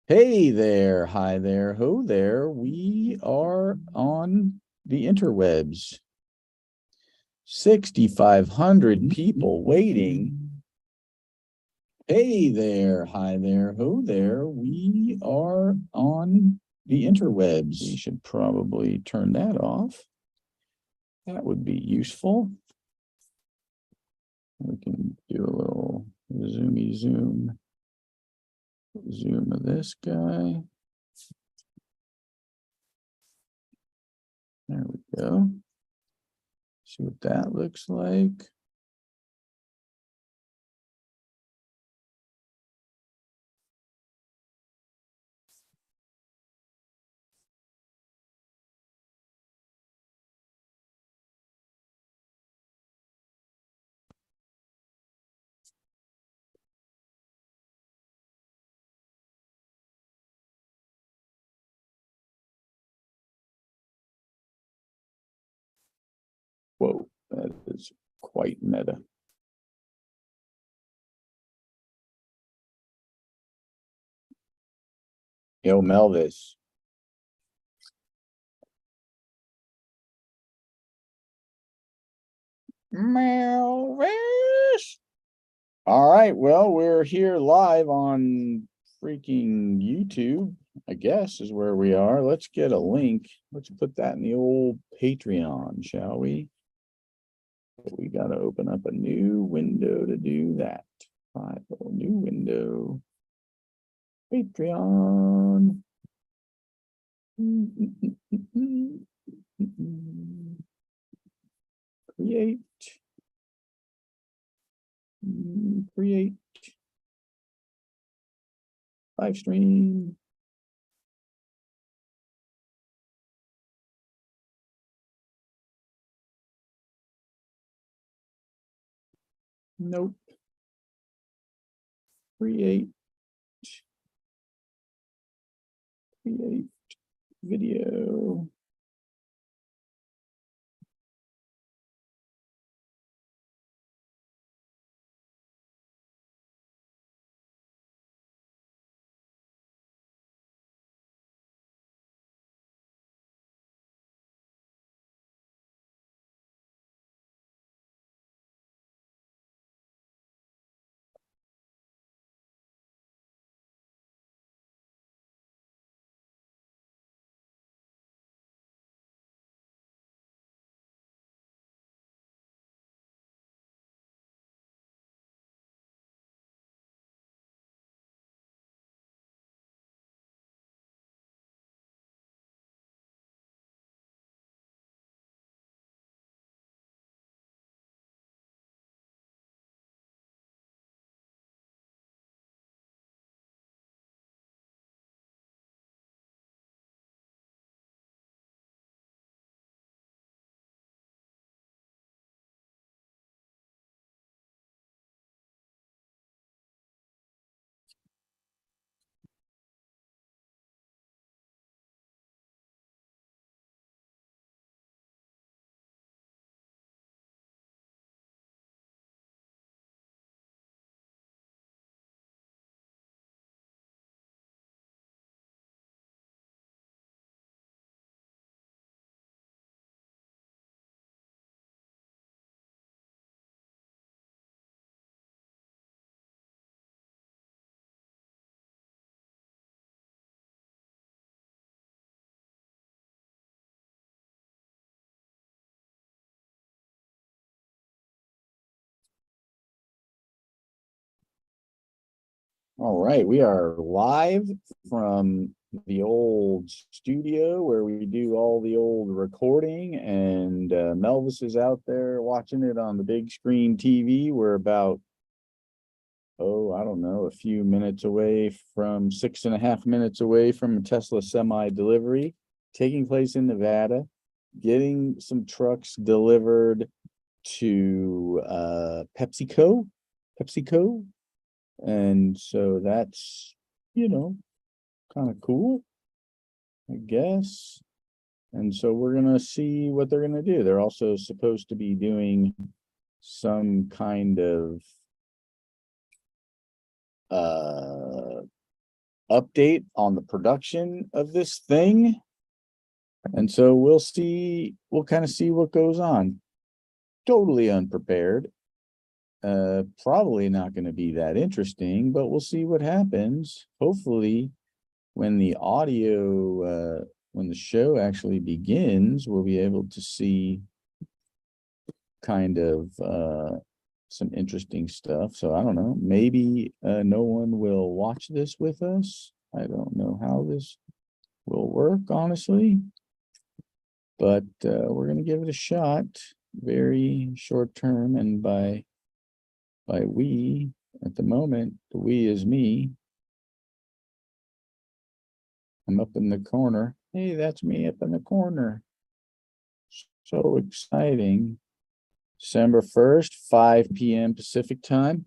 Hey there, hi there, ho there. We are on the interwebs. 6,500 people waiting. Hey there, hi there, ho there. We are on the interwebs. We should probably turn that off. That would be useful. We can do a little zoomy zoom of this guy. There we go. See what that looks like. Whoa, that is quite meta. Yo, Melvis. Melvis. All right, well, we're here live on freaking YouTube, I guess is where we are. Let's get a link. Let's put that in the old Patreon, shall we? We got to open up a new window to do that. File, new window. Patreon. Create. Create. Live stream. Nope. Create. Create video. All right, we are live from the old studio where we do all the old recording, and Melvis is out there watching it on the big screen TV. We're about, I don't know, a few minutes away from 6.5 minutes away from a Tesla semi delivery taking place in Nevada, getting some trucks delivered to PepsiCo. And so that's, kind of cool, I guess. And so we're gonna see what they're gonna do. They're also supposed to be doing some kind of update on the production of this thing. And so we'll see, we'll kind of see what goes on. Totally unprepared. Probably not going to be that interesting, but we'll see what happens. Hopefully, when the audio, when the show actually begins, we'll be able to see kind of some interesting stuff. So I don't know, maybe no one will watch this with us. I don't know how this will work, honestly, but we're going to give it a shot. Very short term, and by we, at the moment, the we is me. I'm up in the corner. Hey, that's me up in the corner. So exciting. December 1st, 5 p.m. Pacific time.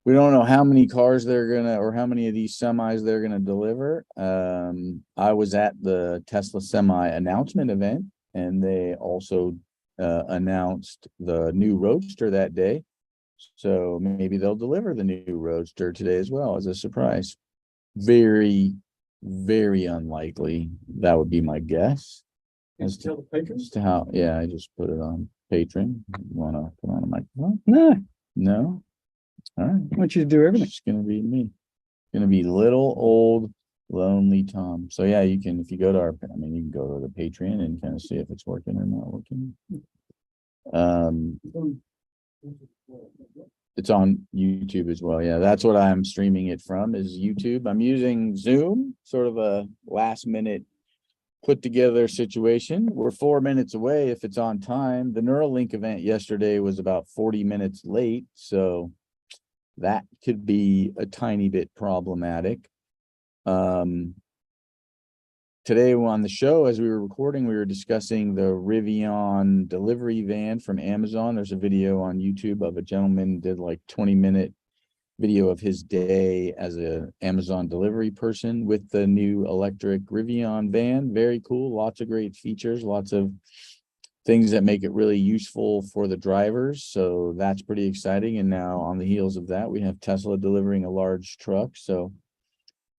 We don't know how many cars they're gonna, or how many of these semis they're gonna deliver. I was at the Tesla semi announcement event, and they also announced the new Roadster that day. So maybe they'll deliver the new Roadster today as well as a surprise. Very, very unlikely. That would be my guess. As to how, yeah, I just put it on Patreon. You wanna put on a microphone? No. All right. I want you to do everything. It's gonna be me. Gonna be little old lonely Tom. So yeah, you can, if you go to our, I mean, you can go to the Patreon and kind of see if it's working or not working. It's on YouTube as well. Yeah, that's what I'm streaming it from, is YouTube. I'm using Zoom, sort of a last minute put together situation. We're 4 minutes away if it's on time. The Neuralink event yesterday was about 40 minutes late, so that could be a tiny bit problematic. Today on the show, as we were recording, we were discussing the Rivian delivery van from Amazon. There's a video on YouTube of a gentleman did like 20-minute video of his day as a Amazon delivery person with the new electric Rivian van. Very cool. Lots of great features, lots of things that make it really useful for the drivers. So that's pretty exciting. And now on the heels of that, we have Tesla delivering a large truck. So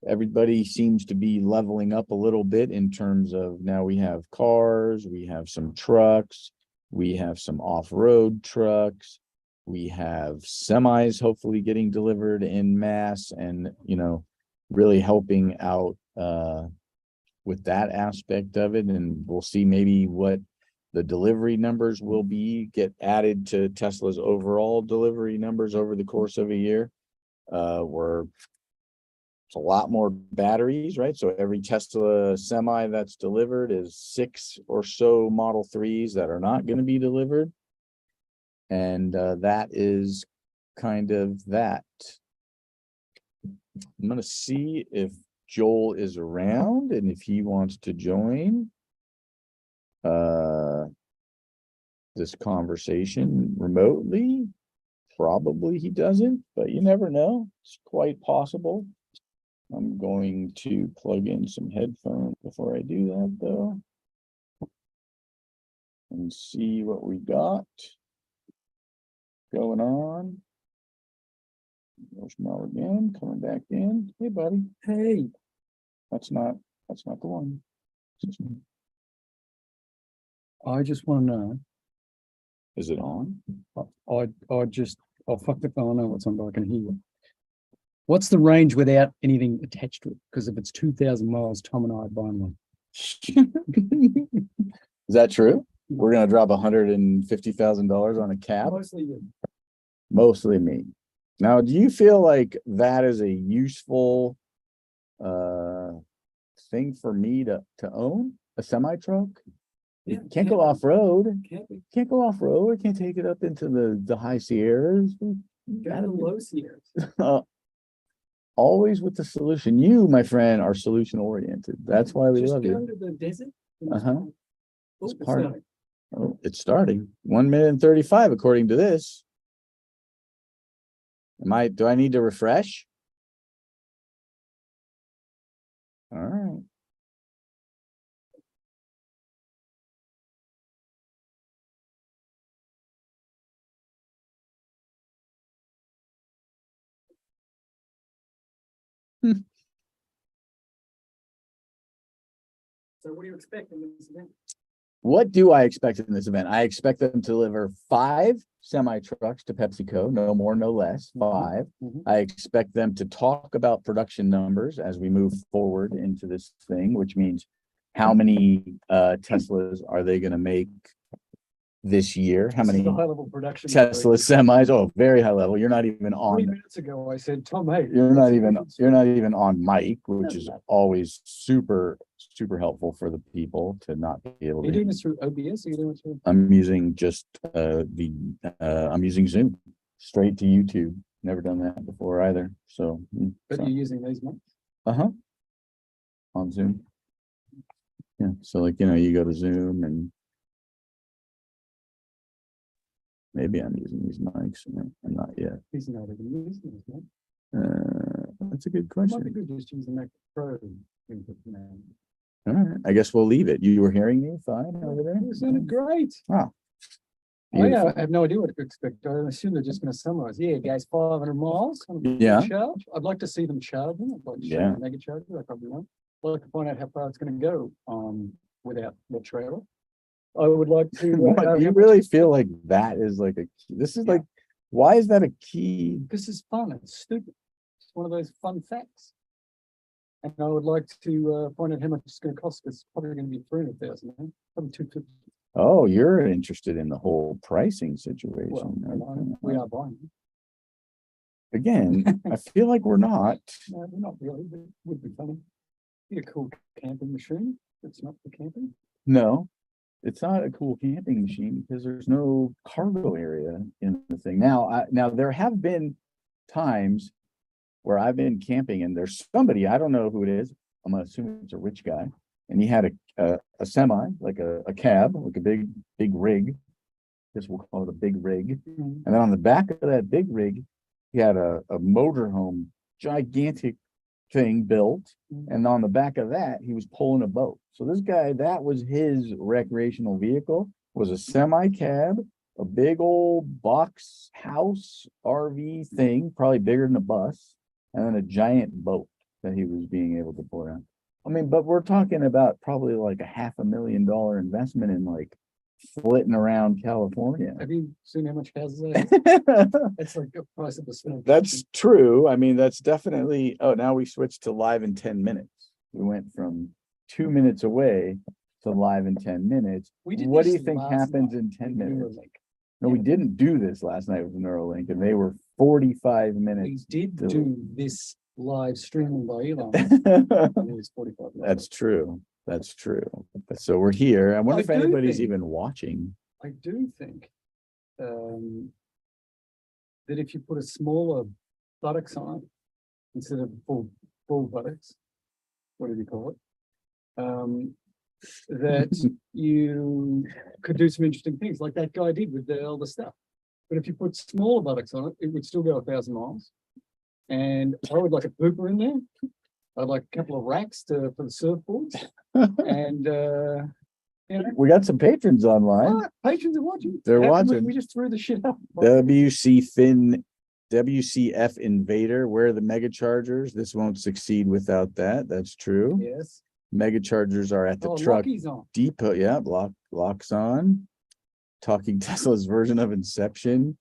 everybody seems to be leveling up a little bit in terms of, now we have cars, we have some trucks, we have some off-road trucks, we have semis hopefully getting delivered in mass, and really helping out with that aspect of it. And we'll see maybe what the delivery numbers will be, get added to Tesla's overall delivery numbers over the course of a year. It's a lot more batteries, right? So every Tesla semi that's delivered is 6 or so Model 3s that are not going to be delivered. And that is kind of that. I'm going to see if Joel is around and if he wants to join this conversation remotely. Probably he doesn't, but you never know. It's quite possible. I'm going to plug in some headphones before I do that, though, and see what we got going on. There's Mel again, coming back in. Hey, buddy. Hey, That's not the one. I just want to know. Is it on? I'll fuck if I don't know what's on, but I can hear you. What's the range without anything attached to it? Because if it's 2,000 miles, Tom and I are buying one. Is that true? We're gonna drop $150,000 on a cab. Mostly you. Mostly me. Now, do you feel like that is a useful thing for me to own a semi truck? Yeah, Can't go off road. Can't go off road. I can't take it up into the high Sierras. go to the low Sierras. Always with the solution. You, my friend, are solution oriented. That's why we love you. Just go to the desert. It's part. Oh, it's starting. 1 minute and 35 according to this. Do I need to refresh? All right. So what do you expect in this event? What do I expect in this event? I expect them to deliver 5 semi trucks to PepsiCo, no more, no less, 5. I expect them to talk about production numbers as we move forward into this thing, which means how many Teslas are they going to make this year? How many high-level production Tesla semis? Oh, very high level. You're not even 3 on. minutes ago, I said, Tom, hey, You're not even on mic, which is always super helpful for the people to not be able Are you to. doing this through OBS? Or are you doing it through? I'm using just I'm using Zoom straight to YouTube. Never done that before either. So, But you're using these mics? On Zoom. Yeah. So like, you go to Zoom and maybe I'm using these mics. I'm not yet. He's not even using this mic. That's a good It might be question. good just using Mac Pro input now. All right. I guess we'll leave it. You were hearing me fine over there? It sounded great. Wow. I have no idea what to expect. I assume they're just going to summarize. Yeah, guys, 500 miles. Yeah. Charge. I'd like to see them charging. I'd like to show Yeah. the mega charger. I probably won't. I'd like to find out how far it's going to go without the trailer. I would like to. What, do you really feel like that is like a key? This is like, why is that a key? This is fun. It's stupid. It's one of those fun facts. And I would like to find out how much it's going to cost. It's probably going to be 300,000. Probably 250. Oh, you're interested in the whole pricing situation. Well, we are buying. Again, I feel like we're not. No, we're not really. But it would be funny. Be a cool camping machine. It's not for camping. No, it's not a cool camping machine because there's no cargo area in the thing. Now, there have been times where I've been camping and there's somebody, I don't know who it is. I'm gonna assume it's a rich guy, and he had a semi, like a cab, like a big rig. Guess we'll call it a big rig. And then on the back of that big rig, he had a motorhome, gigantic thing built. And on the back of that, he was pulling a boat. So this guy, that was his recreational vehicle, was a semi cab, a big old box house RV thing, probably bigger than a bus, and then a giant boat that he was being able to pull around. I mean, but we're talking about probably like $500,000 investment in like flitting around California. Have you seen how much houses they have? It's like the price of a small. That's true. I mean, that's definitely. Oh, now we switched to live in 10 minutes. We went from 2 minutes away to live in 10 minutes. What do you think happens in 10 minutes? No, we didn't do this last night with Neuralink, and they were 45 minutes. We did do this live streaming by Elon. It was 45 minutes. That's true. That's true. So we're here. I wonder if anybody's even watching. I do think that if you put a smaller buttocks on it instead of full buttocks, what do you call it? That you could do some interesting things like that guy did with all the stuff. But if you put smaller buttocks on it, it would still go 1,000 miles. And I would like a pooper in there. I'd like a couple of racks for the surfboards. And we got some patrons online. Patrons are watching. They're watching. We just threw the shit up. WCF Invader. Where are the mega chargers? This won't succeed without that. That's true. Yes. Mega chargers are at the truck depot. Yeah, locks on. Talking Tesla's version of Inception.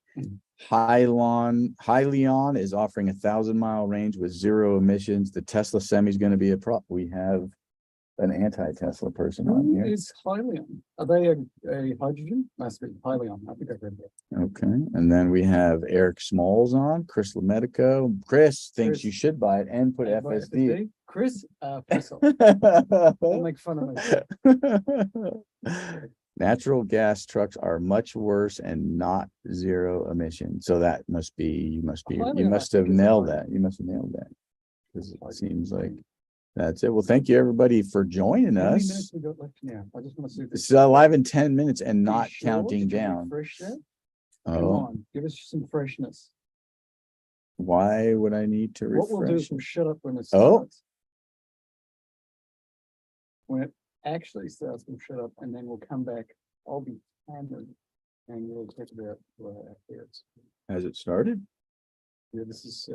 Hyliion is offering 1,000-mile range with 0 emissions. The Tesla Semi is going to be a prop. We have an anti-Tesla person on here. Who is Hyliion? Are they a hydrogen? Must be Hyliion. I think I've read that. Okay. And then we have Eric Smalls on, Chris Lamedico. Chris thinks you should buy it and put FSD. Chris, don't make fun of me. Natural gas trucks are much worse and not 0 emission. So that must be, you must have nailed that. You must have nailed that. Because it seems like that's it. Well, thank you everybody for joining us. How many minutes we got left now? I just want to see if this is live in 10 minutes and not counting down. Come on, give us some freshness. Why would I need to refresh? What we'll do is we'll shut up when it starts. When it actually starts, we'll shut up and then we'll come back. I'll be hammered and we'll talk about afterwards. Has it started? Yeah, this is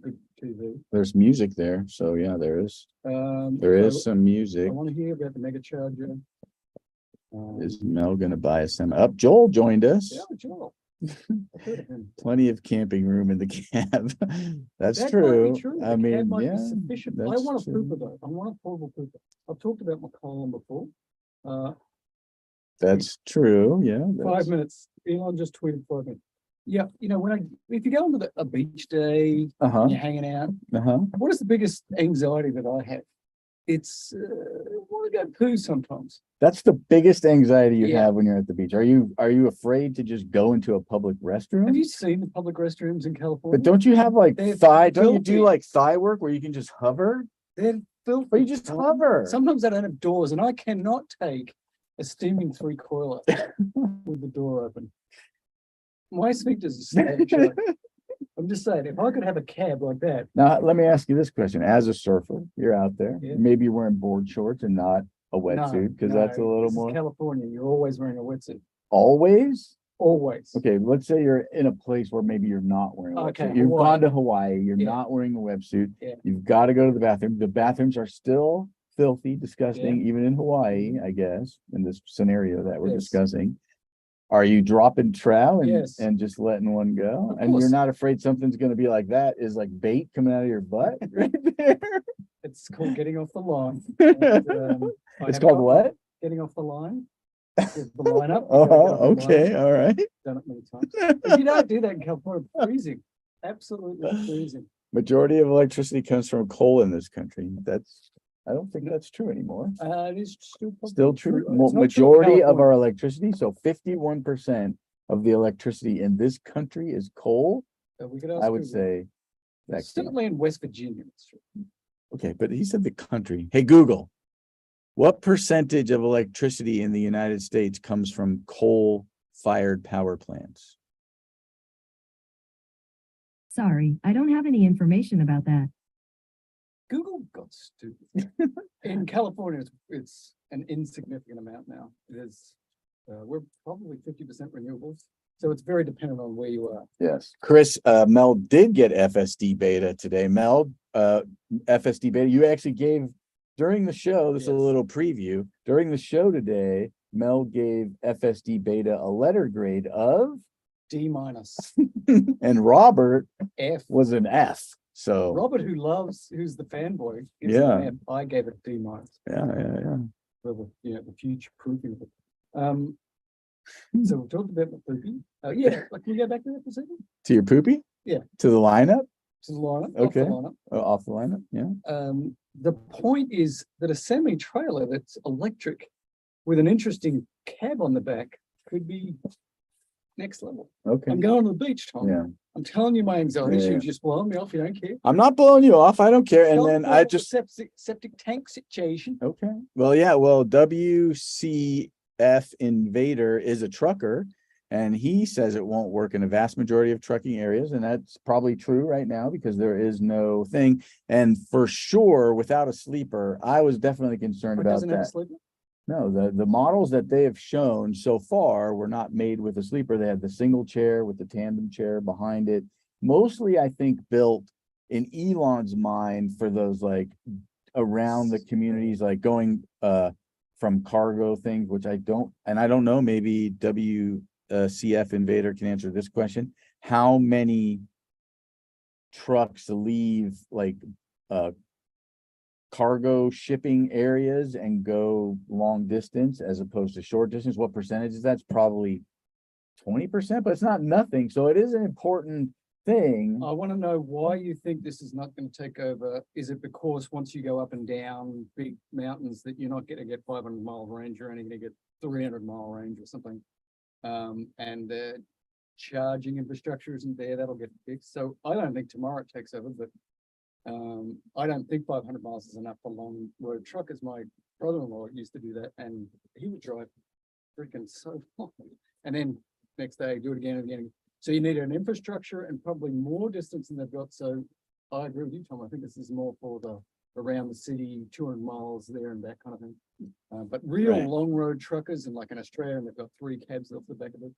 good TV. There's music there, so yeah, there is So some I music. want to hear about the mega charger. Is Mel gonna buy a semi? Up, Joel joined us. Yeah, Joel. I've heard of him. Plenty of camping room in the cab. That's That might be true. true. I The cab mean, might be yeah, sufficient. I that's want a true. pooper though. I want a portable pooper. I've talked about my column before. That's true. Yeah. 5 minutes. Elon just tweeted 5 minutes. Yeah, if you go on to a beach day Uh-huh. and you're hanging out, what is the biggest anxiety that I have? It's I want to go poo sometimes. That's the biggest anxiety you Yeah. have when you're at the beach. Are you afraid to just go into a public restroom? Have you seen the public restrooms in California? But don't you have like They're don't you do filthy. like thigh work where you can just hover? They're filthy. Or you just hover. Sometimes they don't have doors, and I cannot take a steaming 3-coiler with the door open. My sphincters are so shut. I'm just saying, if I could have a cab like that. Now, let me ask you this question. As a surfer, you're out there. Yeah. Maybe you're wearing board shorts and not a wetsuit because that's a little this is more. California, you're always wearing a wetsuit. Always? Always. Okay, let's say you're in a place where maybe you're not wearing a Okay, wetsuit. You've Hawaii. gone to Hawaii, you're Yeah. not wearing a wetsuit. Yeah. You've got to go to the bathroom. The bathrooms are still filthy, disgusting, even in Hawaii, I guess, in this scenario that we're Yes. discussing. Are you dropping trow and, Yes. and just letting one go? Of And you're course. not afraid something's gonna be like that is like bait coming out of your butt right there? It's called getting off the line. And, I It's have called got what? Getting off the line. With the line up. you gotta get off the Okay, line. all right. Done it many times. But you don't do that in California. Freezing. Absolutely freezing. Majority of electricity comes from coal in this country. I don't think that's true anymore. It is still Still true. It's not true in Majority of California. our electricity, so 51% of the electricity in this country is coal. We could ask I would Google. say that It's can't. certainly in West Virginia. It's true. Okay, but he said the country. Hey, Google, what percentage of electricity in the United States comes from coal-fired power plants? Sorry, I don't have any information about that. Google got stupid. In California, it's an insignificant amount now. It is, we're probably 50% renewables. So it's very dependent on where you are. Yes. Chris, Mel did get FSD beta today. Mel, FSD beta, you actually gave during the show, this is a Yes. little preview. During the show today, Mel gave FSD beta a letter grade of, D-, and Robert F. was an F. So Robert, who's the fanboy, gives Yeah. it an F. I gave it D-. yeah. For the future proofing of it. So we talked about the poopy. Yeah, like, can we go back to that for a second? To your poopy? Yeah. To the lineup? To the lineup, Okay. off the lineup. Off the lineup, yeah. The point is that a semi-trailer that's electric with an interesting cab on the back could be next level. Okay. I'm going to the beach, Tom. Yeah. I'm telling you my anxiety. Yeah. You just blowing me off. You don't care. I'm not blowing you off. I don't care. And Don't then blow I up the just septic tank situation. okay. Well, yeah. Well, WCF Invader is a trucker, and he says it won't work in a vast majority of trucking areas, and that's probably true right now because there is no thing. And for sure, without a sleeper, I was definitely concerned It about doesn't have a that. sleeper. No, the models that they have shown so far were not made with a sleeper. They had the single chair with the tandem chair behind it. Mostly, I think, built in Elon's mind for those like around the communities, like going from cargo things, which I don't know, maybe WCF Invader can answer this question. How many trucks leave like cargo shipping areas and go long distance as opposed to short distance? What percentage is that? It's probably 20%, but it's not nothing. So it is an important thing. I want to know why you think this is not going to take over. Is it because once you go up and down big mountains that you're not going to get 500-mile range, you're only going to get 300-mile range or something? And the charging infrastructure isn't there, that'll get fixed. So I don't think tomorrow it takes over, but I don't think 500 miles is enough for long road truckers. My brother-in-law used to do that, and he would drive freaking so long, and then next day do it again and again. So you need an infrastructure and probably more distance than they've got. So I agree with you, Tom. I think this is more for the around the city, 200 miles there and that kind of thing. But real Right. long road truckers, and like in Australia, and they've got 3 cabs off the back of it.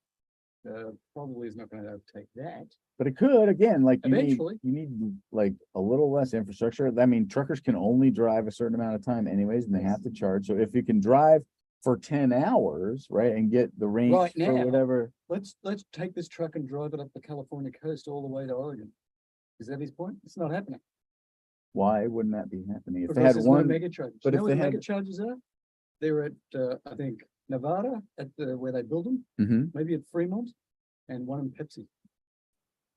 probably is not going to overtake that. But it could, again, like Eventually. you need like a little less infrastructure. I mean, truckers can only drive a certain amount of time anyways, and they have to charge. So if you can drive for 10 hours, right, and get the range Right for now. whatever. Let's take this truck and drive it up the California coast all the way to Oregon. Is that his point? It's not happening. Why wouldn't that be happening? If Because they had there's one, no mega charges. but You if know where they the had- mega charges are? They're at, I think, Nevada at where they build them, Mhm, maybe at Fremont, and one in Pepsi.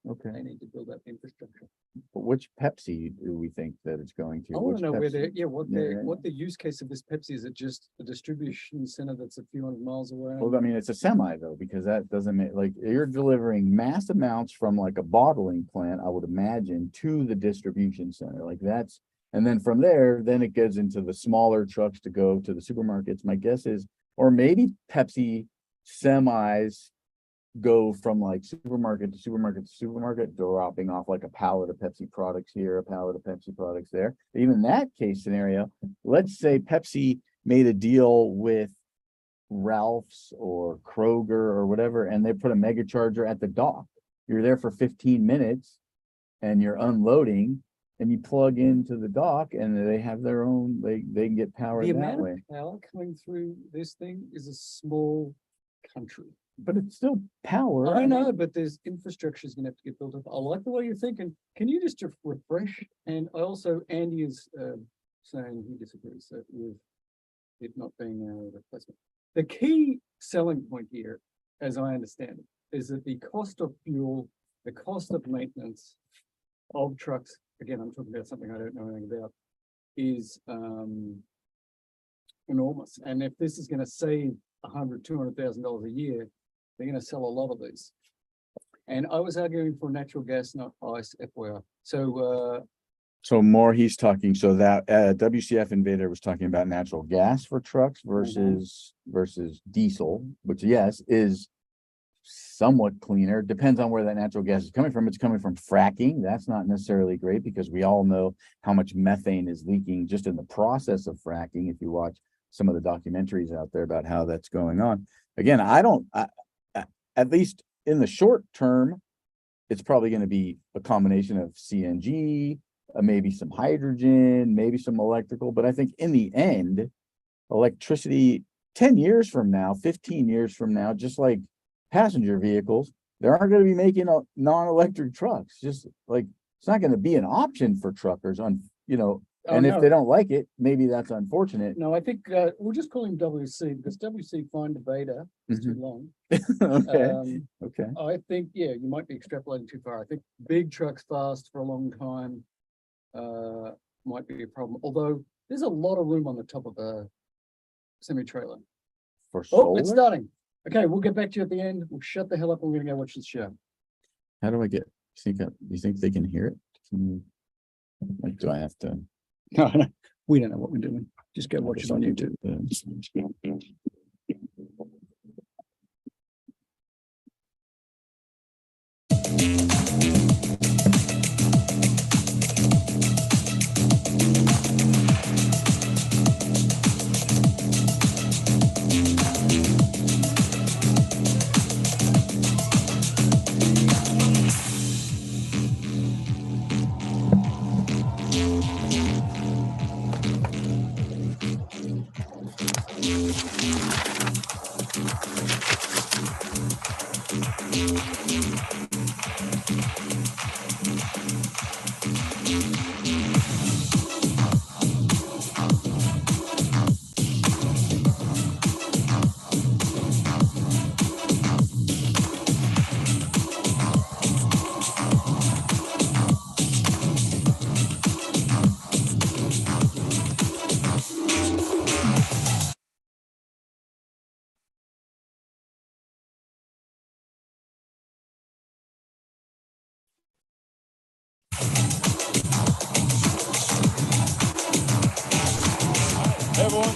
okay, They need to build that infrastructure. but which Pepsi do we think that it's going to? I want Which to know where Pepsi? they're, what Yeah, the yeah, what the use case of this Pepsi is. It just a distribution center that's a few hundred miles away? Well, I mean, it's a semi though, because that doesn't make, like, you're delivering mass amounts from like a bottling plant, I would imagine, to the distribution center, like that's. And then from there, then it goes into the smaller trucks to go to the supermarkets. My guess is, or maybe Pepsi semis go from like supermarket to supermarket to supermarket, dropping off like a pallet of Pepsi products here, a pallet of Pepsi products there. Even that case scenario, let's say Pepsi made a deal with Ralph's or Kroger or whatever, and they put a mega charger at the dock. You're there for 15 minutes and you're unloading and you plug into the dock and they have their own, they can get power The that amount way. of power coming through this thing is a small country. But it's still power. I know, but there's infrastructure is gonna have to get built up. I like the way you're thinking. Can you just refresh? And I also, Andy is saying he disagrees with it not being a replacement. The key selling point here, as I understand it, is that the cost of fuel, the cost of maintenance of trucks, again, I'm talking about something I don't know anything about, is enormous. And if this is gonna save $200,000 a year, they're gonna sell a lot of these. And I was arguing for natural gas, not ice, FYI. So more he's talking, so that WCF Invader was talking about natural gas for trucks versus diesel, which yes, is somewhat cleaner. Depends on where that natural gas is coming from. It's coming from fracking. That's not necessarily great because we all know how much methane is leaking just in the process of fracking. If you watch some of the documentaries out there about how that's going on. Again, at least in the short term, it's probably going to be a combination of CNG, maybe some hydrogen, maybe some electrical. But I think in the end, electricity 10 years from now, 15 years from now, just like passenger vehicles, they aren't going to be making non-electric trucks. Just like it's not going to be an option for truckers on, and if they don't like it, maybe that's unfortunate. No, I think we'll just call him WC because WC find a beta is too long. Okay. Okay. I think, yeah, you might be extrapolating too far. I think big trucks fast for a long time might be a problem. Although there's a lot of room on the top of a semi-trailer. For Oh, solar? it's starting. Okay, we'll get back to you at the end. We'll shut the hell up and we're gonna go watch this show. How do I get, you think they can hear it? Like, do I have to? No, we don't know what we're doing. Just go watch it on YouTube. Hey everyone.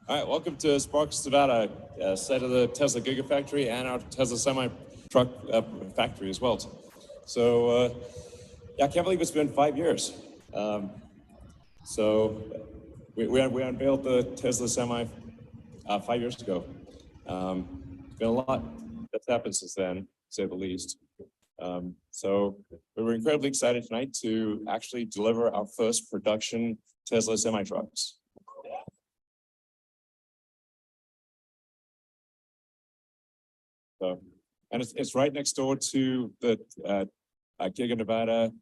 All right, welcome to Sparks, Nevada, site of the Tesla Gigafactory and our Tesla semi-truck factory as well. Yeah, I can't believe it's been 5 years. So we unveiled the Tesla Semi 5 years ago. Been a lot that's happened since then, to say the least. So we were incredibly excited tonight to actually deliver our first production Tesla semi trucks. So, and it's right next door to the Giga Nevada,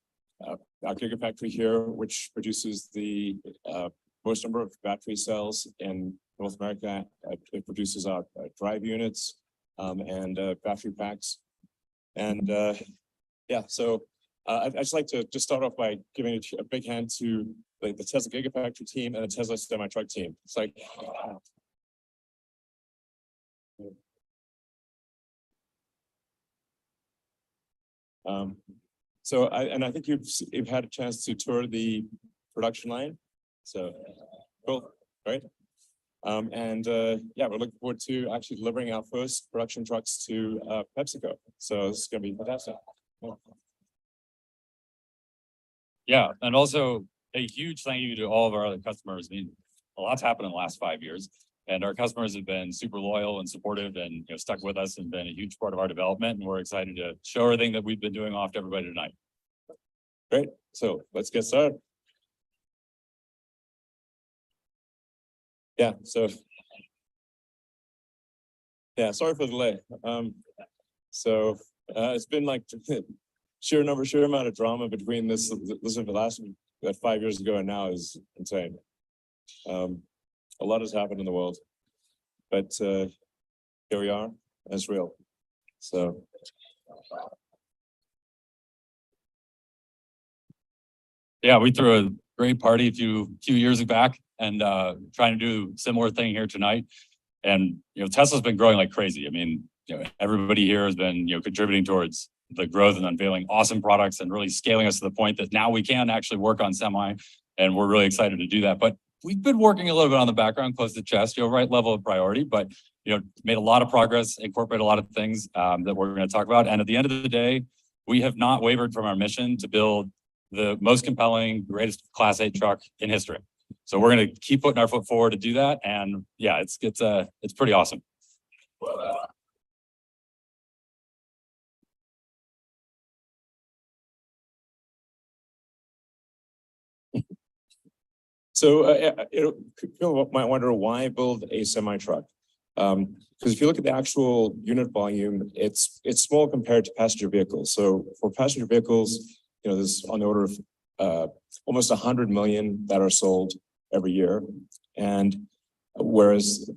our Gigafactory here, which produces the most number of battery cells in North America. It produces our drive units and battery packs. And yeah, so I'd just like to just start off by giving a big hand to the Tesla Gigafactory team and the Tesla semi truck team. It's like, so I think you've had a chance to tour the production line. So cool, right? And yeah, we're looking forward to actually delivering our first production trucks to PepsiCo. So this is going to be fantastic. Yeah, and also a huge thank you to all of our other customers. I mean, a lot's happened in the last 5 years, and our customers have been super loyal and supportive, and stuck with us and been a huge part of our development. And we're excited to show everything that we've been doing off to everybody tonight. Great. So let's get started. Yeah. So yeah, sorry for the delay. So it's been like sheer amount of drama between this of the last 5 years ago and now is insane. A lot has happened in the world, but here we are, and it's real. So yeah, we threw a great party a few years back, and trying to do a similar thing here tonight. And Tesla's been growing like crazy. I mean, everybody here has been contributing towards the growth and unveiling awesome products and really scaling us to the point that now we can actually work on semi, and we're really excited to do that. But we've been working a little bit on the background, close to the chest, right level of priority, but made a lot of progress, incorporate a lot of things that we're going to talk about. And at the end of the day, we have not wavered from our mission to build the most compelling, greatest Class 8 truck in history. So we're going to keep putting our foot forward to do that. And yeah, it's pretty awesome. So people might wonder why build a semi truck, because if you look at the actual unit volume, it's small compared to passenger vehicles. So for passenger vehicles, there's on the order of almost 100 million that are sold every year, and whereas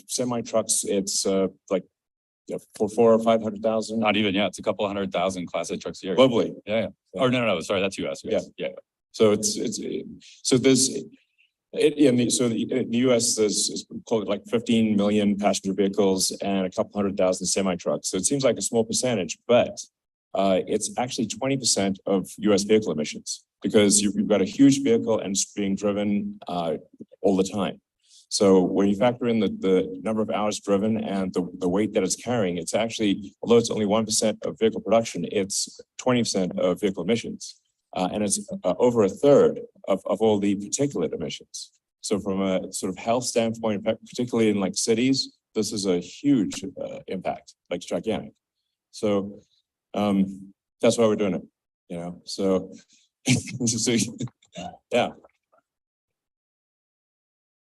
semi trucks, it's like for 400,000 or 500,000. Not even, yeah, it's a couple 100,000 Class 8 trucks a year. Globally. Yeah. Or no, sorry, that's US. Yeah. So in the US, there's close like 15 million passenger vehicles and a couple 100,000 semi trucks. So it seems like a small percentage, but it's actually 20% of US vehicle emissions, because you've got a huge vehicle and it's being driven all the time. So when you factor in the number of hours driven and the weight that it's carrying, it's actually, although it's only 1% of vehicle production, it's 20% of vehicle emissions. And it's over a third of all the particulate emissions. So from a sort of health standpoint, particularly in like cities, this is a huge impact, like it's gigantic. So that's why we're doing it, so, yeah.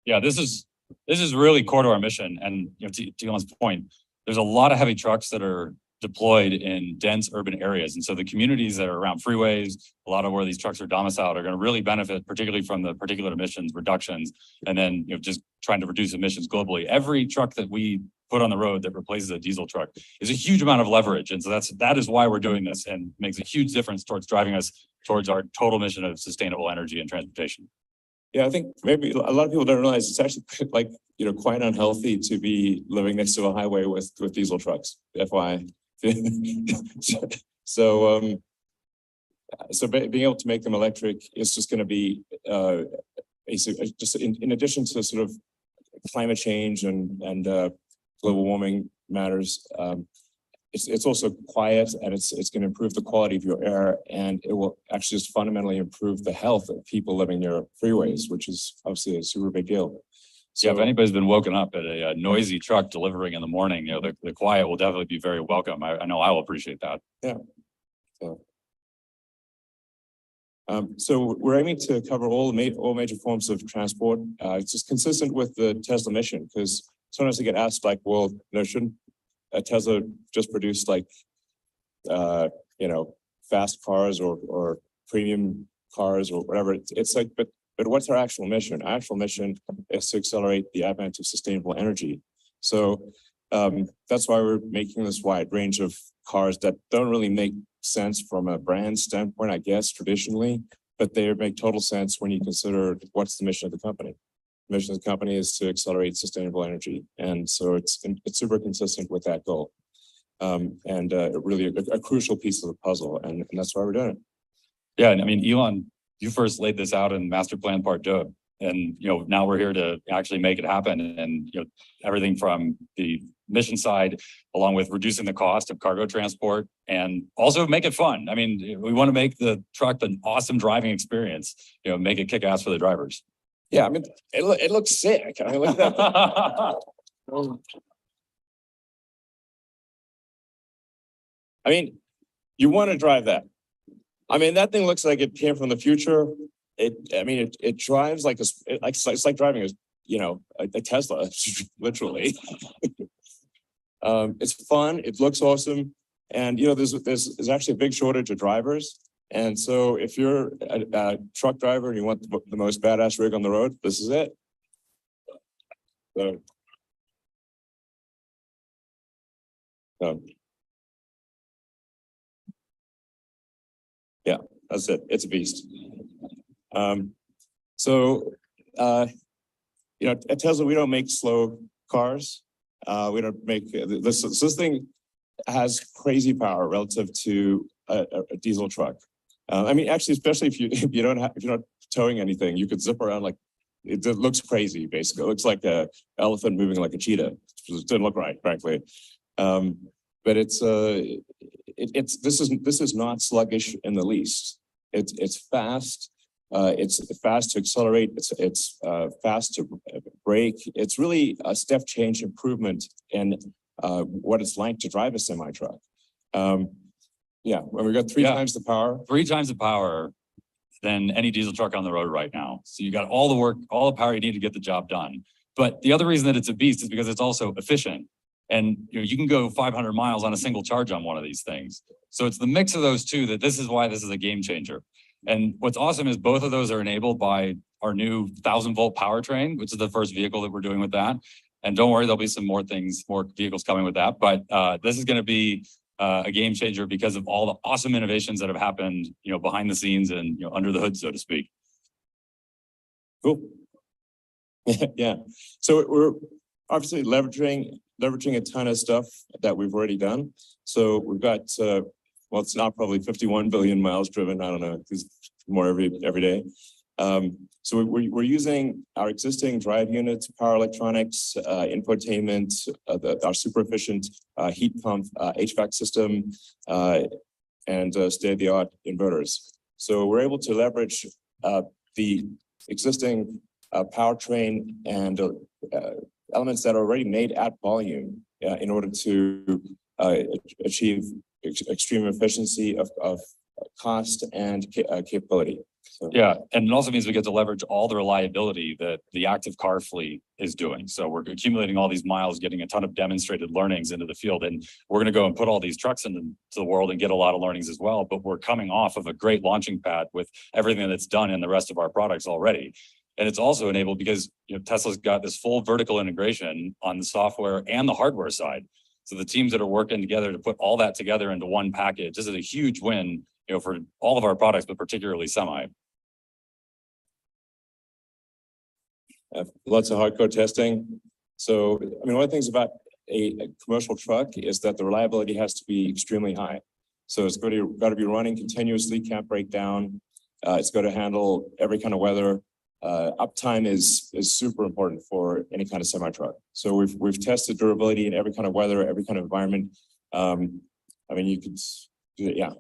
Yeah, this is really core to our mission. And to Elon's point, there's a lot of heavy trucks that are deployed in dense urban areas. And so the communities that are around freeways, a lot of where these trucks are domiciled, are going to really benefit, particularly from the particulate emissions reductions, and then just trying to reduce emissions globally. Every truck that we put on the road that replaces a diesel truck is a huge amount of leverage. And so that is why we're doing this, and makes a huge difference towards driving us towards our total mission of sustainable energy and transportation. Yeah, I think maybe a lot of people don't realize it's actually like, quite unhealthy to be living next to a highway with diesel trucks, FYI. So being able to make them electric is just going to be just in addition to sort of climate change and global warming matters. it's also quiet, and it's going to improve the quality of your air, and it will actually just fundamentally improve the health of people living near freeways, which is obviously a super big deal. So if anybody's been woken up at a noisy truck delivering in the morning, the quiet will definitely be very welcome. I know I will appreciate that. Yeah. So we're aiming to cover all major forms of transport. It's just consistent with the Tesla mission, because sometimes I get asked like, well, shouldn't Tesla just produce like, fast cars or premium cars or whatever? It's like, but what's our actual mission? Our actual mission is to accelerate the advent of sustainable energy. So that's why we're making this wide range of cars that don't really make sense from a brand standpoint, I guess, traditionally, but they make total sense when you consider what's the mission of the company. The mission of the company is to accelerate sustainable energy. And so it's super consistent with that goal. Really a crucial piece of the puzzle. And that's why we're doing it. Yeah. And I mean, Elon, you first laid this out in Master Plan Part 2. And, now we're here to actually make it happen. And, everything from the mission side, along with reducing the cost of cargo transport and also make it fun. I mean, we want to make the truck an awesome driving experience, make it kick ass for the drivers. Yeah. I mean, it looks sick. I mean, look at that. I mean, you want to drive that. I mean, that thing looks like it came from the future. It drives like it's like driving a Tesla, literally. It's fun. It looks awesome, and there's actually a big shortage of drivers. And so, if you're a truck driver and you want the most badass rig on the road, this is it. So, yeah, that's it. It's a beast. At Tesla, we don't make slow cars. We don't make this thing has crazy power relative to a diesel truck. Actually, especially if you're not towing anything, you could zip around like it looks crazy. Basically, it looks like a elephant moving like a cheetah. It didn't look right, frankly. But this is not sluggish in the least. It's fast. It's fast to accelerate. It's fast to brake. It's really a step change improvement in what it's like to drive a semi truck. When we got three times the power. 3 times the power than any diesel truck on the road right now. So you got all the work, all the power you need to get the job done. But the other reason that it's a beast is because it's also efficient. And you can go 500 miles on a single charge on one of these things. So it's the mix of those two that this is why this is a game changer. And what's awesome is both of those are enabled by our new 1,000-volt powertrain, which is the first vehicle that we're doing with that. And don't worry, there'll be some more vehicles coming with that. But this is going to be a game changer because of all the awesome innovations that have happened, behind the scenes and under the hood, so to speak. Cool. Yeah. So we're obviously leveraging a ton of stuff that we've already done. So we've got it's not probably 51 billion miles driven. I don't know, it's more every day. So we're using our existing drive units, power electronics, infotainment, our super efficient heat pump, HVAC system, and state-of-the-art inverters. So we're able to leverage the existing powertrain and elements that are already made at volume in order to achieve extreme efficiency of cost and capability. So. Yeah, and it also means we get to leverage all the reliability that the active car fleet is doing. So we're accumulating all these miles, getting a ton of demonstrated learnings into the field, and we're going to go and put all these trucks into the world and get a lot of learnings as well. But we're coming off of a great launching pad with everything that's done in the rest of our products already. And it's also enabled because Tesla's got this full vertical integration on the software and the hardware side. So the teams that are working together to put all that together into one package, this is a huge win, for all of our products, but particularly semi. Lots of hardcore testing. So, one of the things about a commercial truck is that the reliability has to be extremely high. So it's got to be running continuously, can't break down. It's got to handle every kind of weather. Uptime is super important for any kind of semi truck. So we've tested durability in every kind of weather, every kind of environment. I mean, you could, yeah.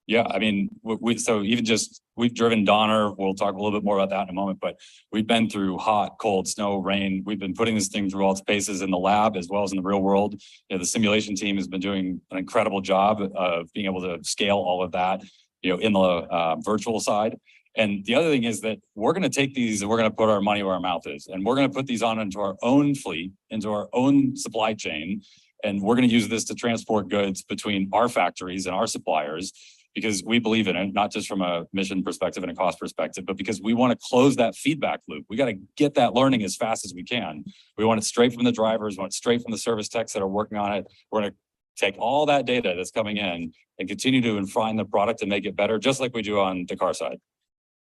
Yeah, I mean, so even just, we've driven Donner, we'll talk a little bit more about that in a moment, but we've been through hot, cold, snow, rain. We've been putting this thing through all its paces in the lab as well as in the real world. You know, the simulation team has been doing an incredible job of being able to scale all of that, you know, in the virtual side. And the other thing is that we're going to take these and we're going to put our money where our mouth is. And we're going to put these on into our own fleet, into our own supply chain. And we're going to use this to transport goods between our factories and our suppliers, because we believe in it, not just from a mission perspective and a cost perspective, but because we want to close that feedback loop. We got to get that learning as fast as we can. We want it straight from the drivers, we want it straight from the service techs that are working on it. We're going to take all that data that's coming in and continue to refine the product and make it better, just like we do on the car side.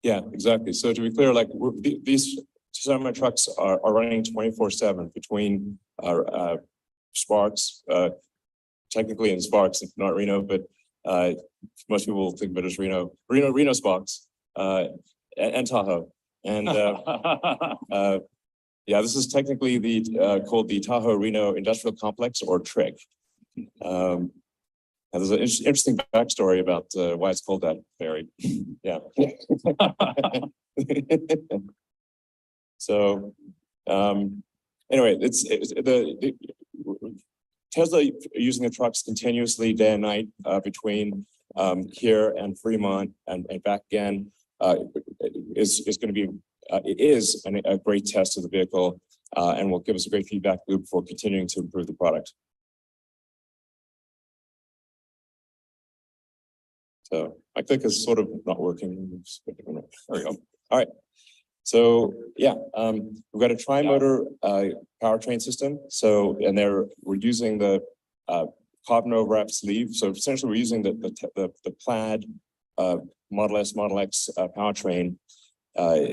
Yeah, exactly. So to be clear, like these semi trucks are running 24/7 between our Sparks, technically in Sparks, not Reno, but most people will think of it as Reno Sparks, and Tahoe. And yeah, this is technically the called the Tahoe Reno Industrial Complex, or TRIC. There's an interesting backstory about why it's called that, Barry. Yeah. So anyway, it's the Tesla using the trucks continuously day and night between here and Fremont and back again is going to be it is a great test of the vehicle and will give us a great feedback loop for continuing to improve the product. So my click is sort of not working. There we go. All right. So yeah, we've got a tri-motor powertrain system. So we're using the carbon overwrap sleeve. So essentially, we're using the plaid Model S, Model X powertrain, we're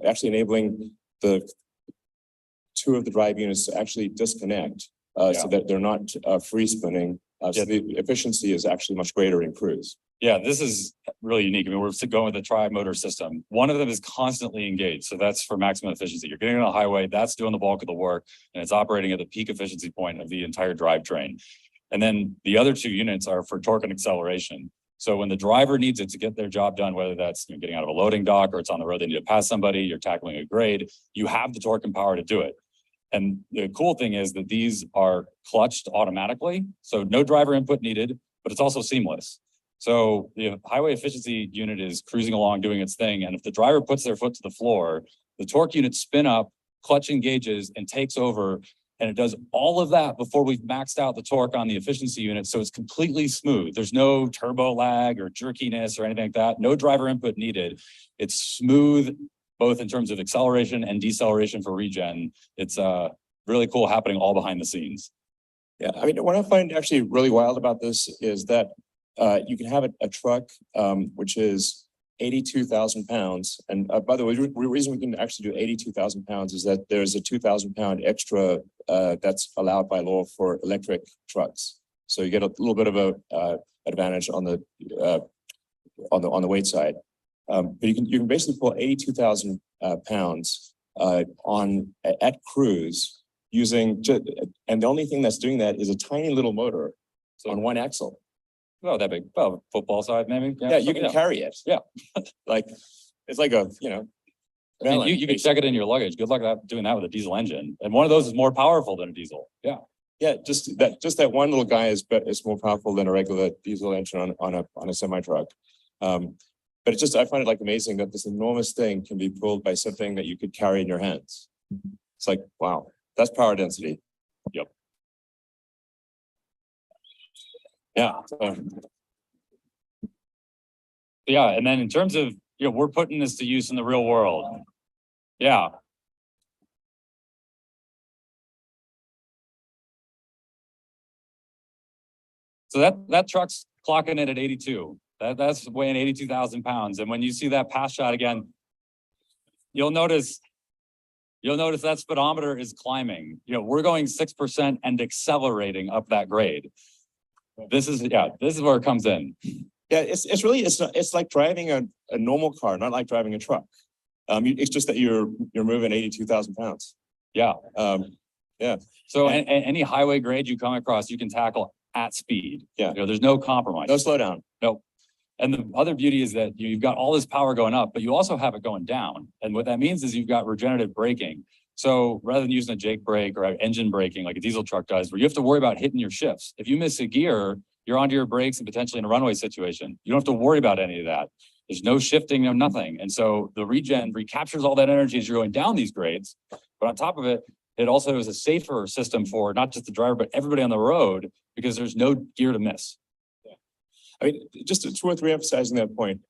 actually enabling the two of the drive units to actually disconnect so that they're not free spinning. So the efficiency is actually much greater in cruise. Yeah, this is really unique. I mean, we're going with a tri-motor system. One of them is constantly engaged. So that's for maximum efficiency. You're getting on the highway, that's doing the bulk of the work, and it's operating at the peak efficiency point of the entire drivetrain. And then the other two units are for torque and acceleration. So when the driver needs it to get their job done, whether that's getting out of a loading dock or it's on the road, they need to pass somebody, you're tackling a grade, you have the torque and power to do it. And the cool thing is that these are clutched automatically. So no driver input needed, but it's also seamless. So the highway efficiency unit is cruising along doing its thing. And if the driver puts their foot to the floor, the torque unit spin up, clutch engages and takes over. And it does all of that before we've maxed out the torque on the efficiency unit. So it's completely smooth. There's no turbo lag or jerkiness or anything like that. No driver input needed. It's smooth, both in terms of acceleration and deceleration for regen. It's really cool happening all behind the scenes. Yeah, I mean, what I find actually really wild about this is that you can have a truck which is 82,000 pounds. And by the way, the reason we can actually do 82,000 pounds is that there's a 2,000 pound extra that's allowed by law for electric trucks. So you get a little bit of a advantage on the weight side. But you can basically pull 82,000 pounds at cruise using and the only thing that's doing that is a tiny little motor on one axle. Oh, that big, well, football side maybe. Yeah, you can carry it. Yeah. Like, it's like a, I mean, you can check it in your luggage. Good luck doing that with a diesel engine. And one of those is more powerful than a diesel. Yeah. Yeah, just that one little guy is more powerful than a regular diesel engine on a semi truck. But it's just, I find it like amazing that this enormous thing can be pulled by something that you could carry in your hands. It's like, wow, that's power density. Yep. Yeah. Yeah. And then in terms of, we're putting this to use in the real world. Yeah. So that truck's clocking in at 82. That's weighing 82,000 pounds. And when you see that pass shot again, you'll notice that speedometer is climbing. We're going 6% and accelerating up that grade. This is where it comes in. Yeah, it's like driving a normal car, not like driving a truck. It's just that you're moving 82,000 pounds. Yeah. Yeah. So any highway grade you come across, you can tackle at speed. Yeah. You know, there's no compromise. No slowdown. No. And the other beauty is that you've got all this power going up, but you also have it going down. And what that means is you've got regenerative braking. So rather than using a Jake brake or engine braking like a diesel truck does, where you have to worry about hitting your shifts. If you miss a gear, you're onto your brakes and potentially in a runway situation. You don't have to worry about any of that. There's no shifting, no nothing. And so the regen recaptures all that energy as you're going down these grades. But on top of it, it also is a safer system for not just the driver, but everybody on the road because there's no gear to miss. I mean, just it's worth reemphasizing that point.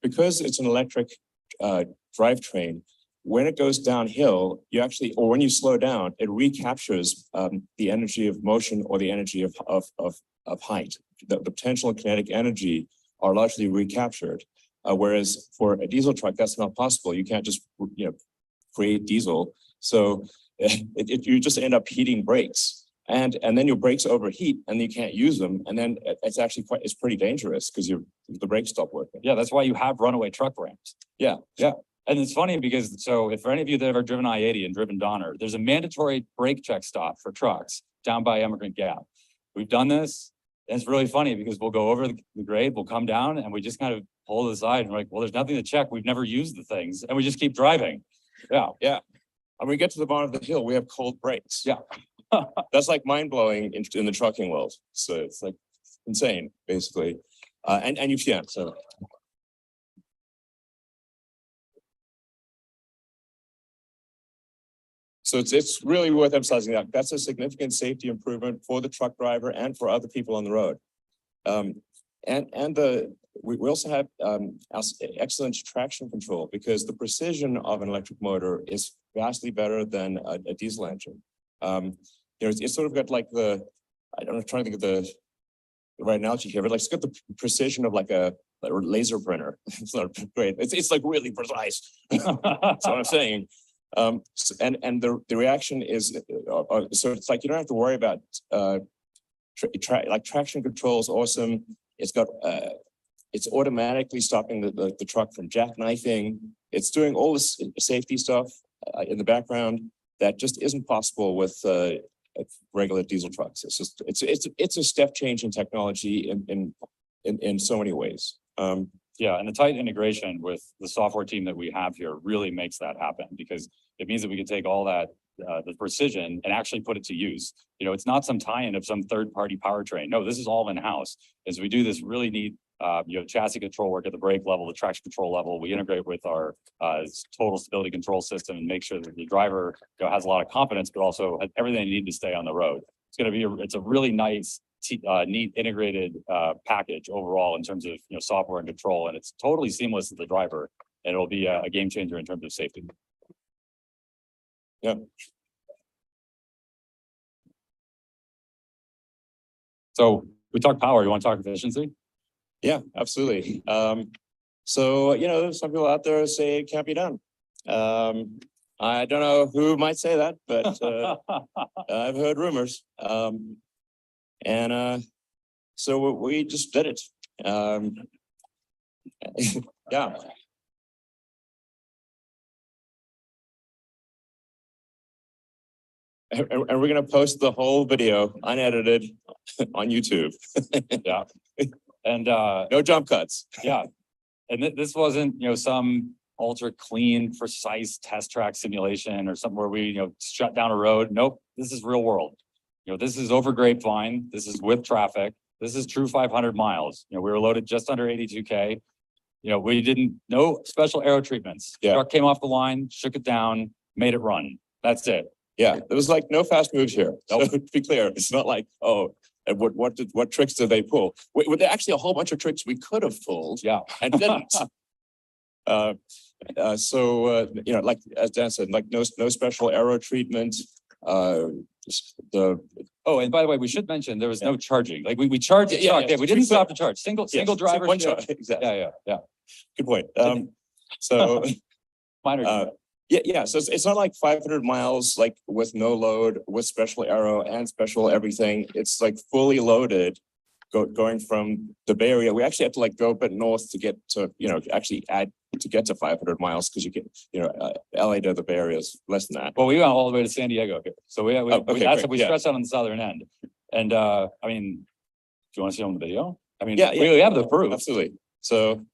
Because it's an electric drivetrain, when it goes downhill, you actually, or when you slow down, it recaptures the energy of motion or the energy of height. The potential and kinetic energy are largely recaptured. Whereas for a diesel truck, that's not possible. You can't just, create diesel. So you just end up heating brakes. And then your brakes overheat and you can't use them. And then it's actually it's pretty dangerous because the brakes stop working. Yeah, that's why you have runaway truck ramps. Yeah. And it's funny because, so if for any of you that have ever driven I-80 and driven Donner, there's a mandatory brake check stop for trucks down by Emigrant Gap. We've done this. And it's really funny because we'll go over the grade, we'll come down and we just kind of pull to the side and we're like, well, there's nothing to check. We've never used the things and we just keep driving. Yeah. And when we get to the bottom of the hill, we have cold brakes. Yeah. That's like mind blowing in the trucking world. So it's like insane, basically. And you can't. So. So it's really worth emphasizing that that's a significant safety improvement for the truck driver and for other people on the road. We also have excellent traction control because the precision of an electric motor is vastly better than a diesel engine. It's sort of got like I'm trying to think of the right analogy here, but like it's got the precision of like a laser printer. It's not great. It's like really precise. That's what I'm saying. And the reaction is so it's like you don't have to worry about like traction control is awesome. It's got it's automatically stopping the truck from jackknifing. It's doing all this safety stuff in the background that just isn't possible with regular diesel trucks. It's just it's a step change in technology in so many ways. Yeah, and the tight integration with the software team that we have here really makes that happen because it means that we can take all that the precision and actually put it to use. It's not some tie-in of some third-party powertrain. No, this is all in-house. As we do this really neat chassis control work at the brake level, the traction control level, we integrate with our total stability control system and make sure that the driver has a lot of confidence, but also has everything they need to stay on the road. It's a really nice, neat integrated package overall in terms of software and control, and it's totally seamless to the driver, and it'll be a game changer in terms of safety. Yeah. So we talk power. You want to talk efficiency? Yeah, absolutely. So some people out there say it can't be done. I don't know who might say that, but I've heard rumors. So we just did it. Yeah. And we're going to post the whole video unedited on YouTube. Yeah. And no jump cuts. Yeah. And this wasn't, some ultra clean, precise test track simulation or something where we, shut down a road. Nope. This is real world. This is over Grapevine. This is with traffic. This is true 500 miles. We were loaded just under 82K. We didn't, no special aero treatments. Yeah. Truck came off the line, shook it down, made it run. That's it. Yeah. There was like no fast moves here. So to be clear, it's not like, and what tricks did they pull? Were there actually a whole bunch of tricks we could have pulled? Yeah. And didn't. Like as Dan said, like no special aero treatment. And by the way, we should mention there was no charging. Like we charged the Yeah, truck. yeah, We didn't stop to charge. Single driver. One shot. Exactly. Yeah. Good point. So Minor. Yeah. So it's not like 500 miles, like with no load, with special aero and special everything. It's like fully loaded going from the Bay Area, we actually had to like go a bit north to get to, actually add to get to 500 miles because you get, LA to the Bay Area is less than that. Well, we went all the way to San Diego here. So we okay, that's great, we yeah. stretched out on the southern end. And I mean, do you want to see on the video? I mean, Yeah, we have the proof. Absolutely. So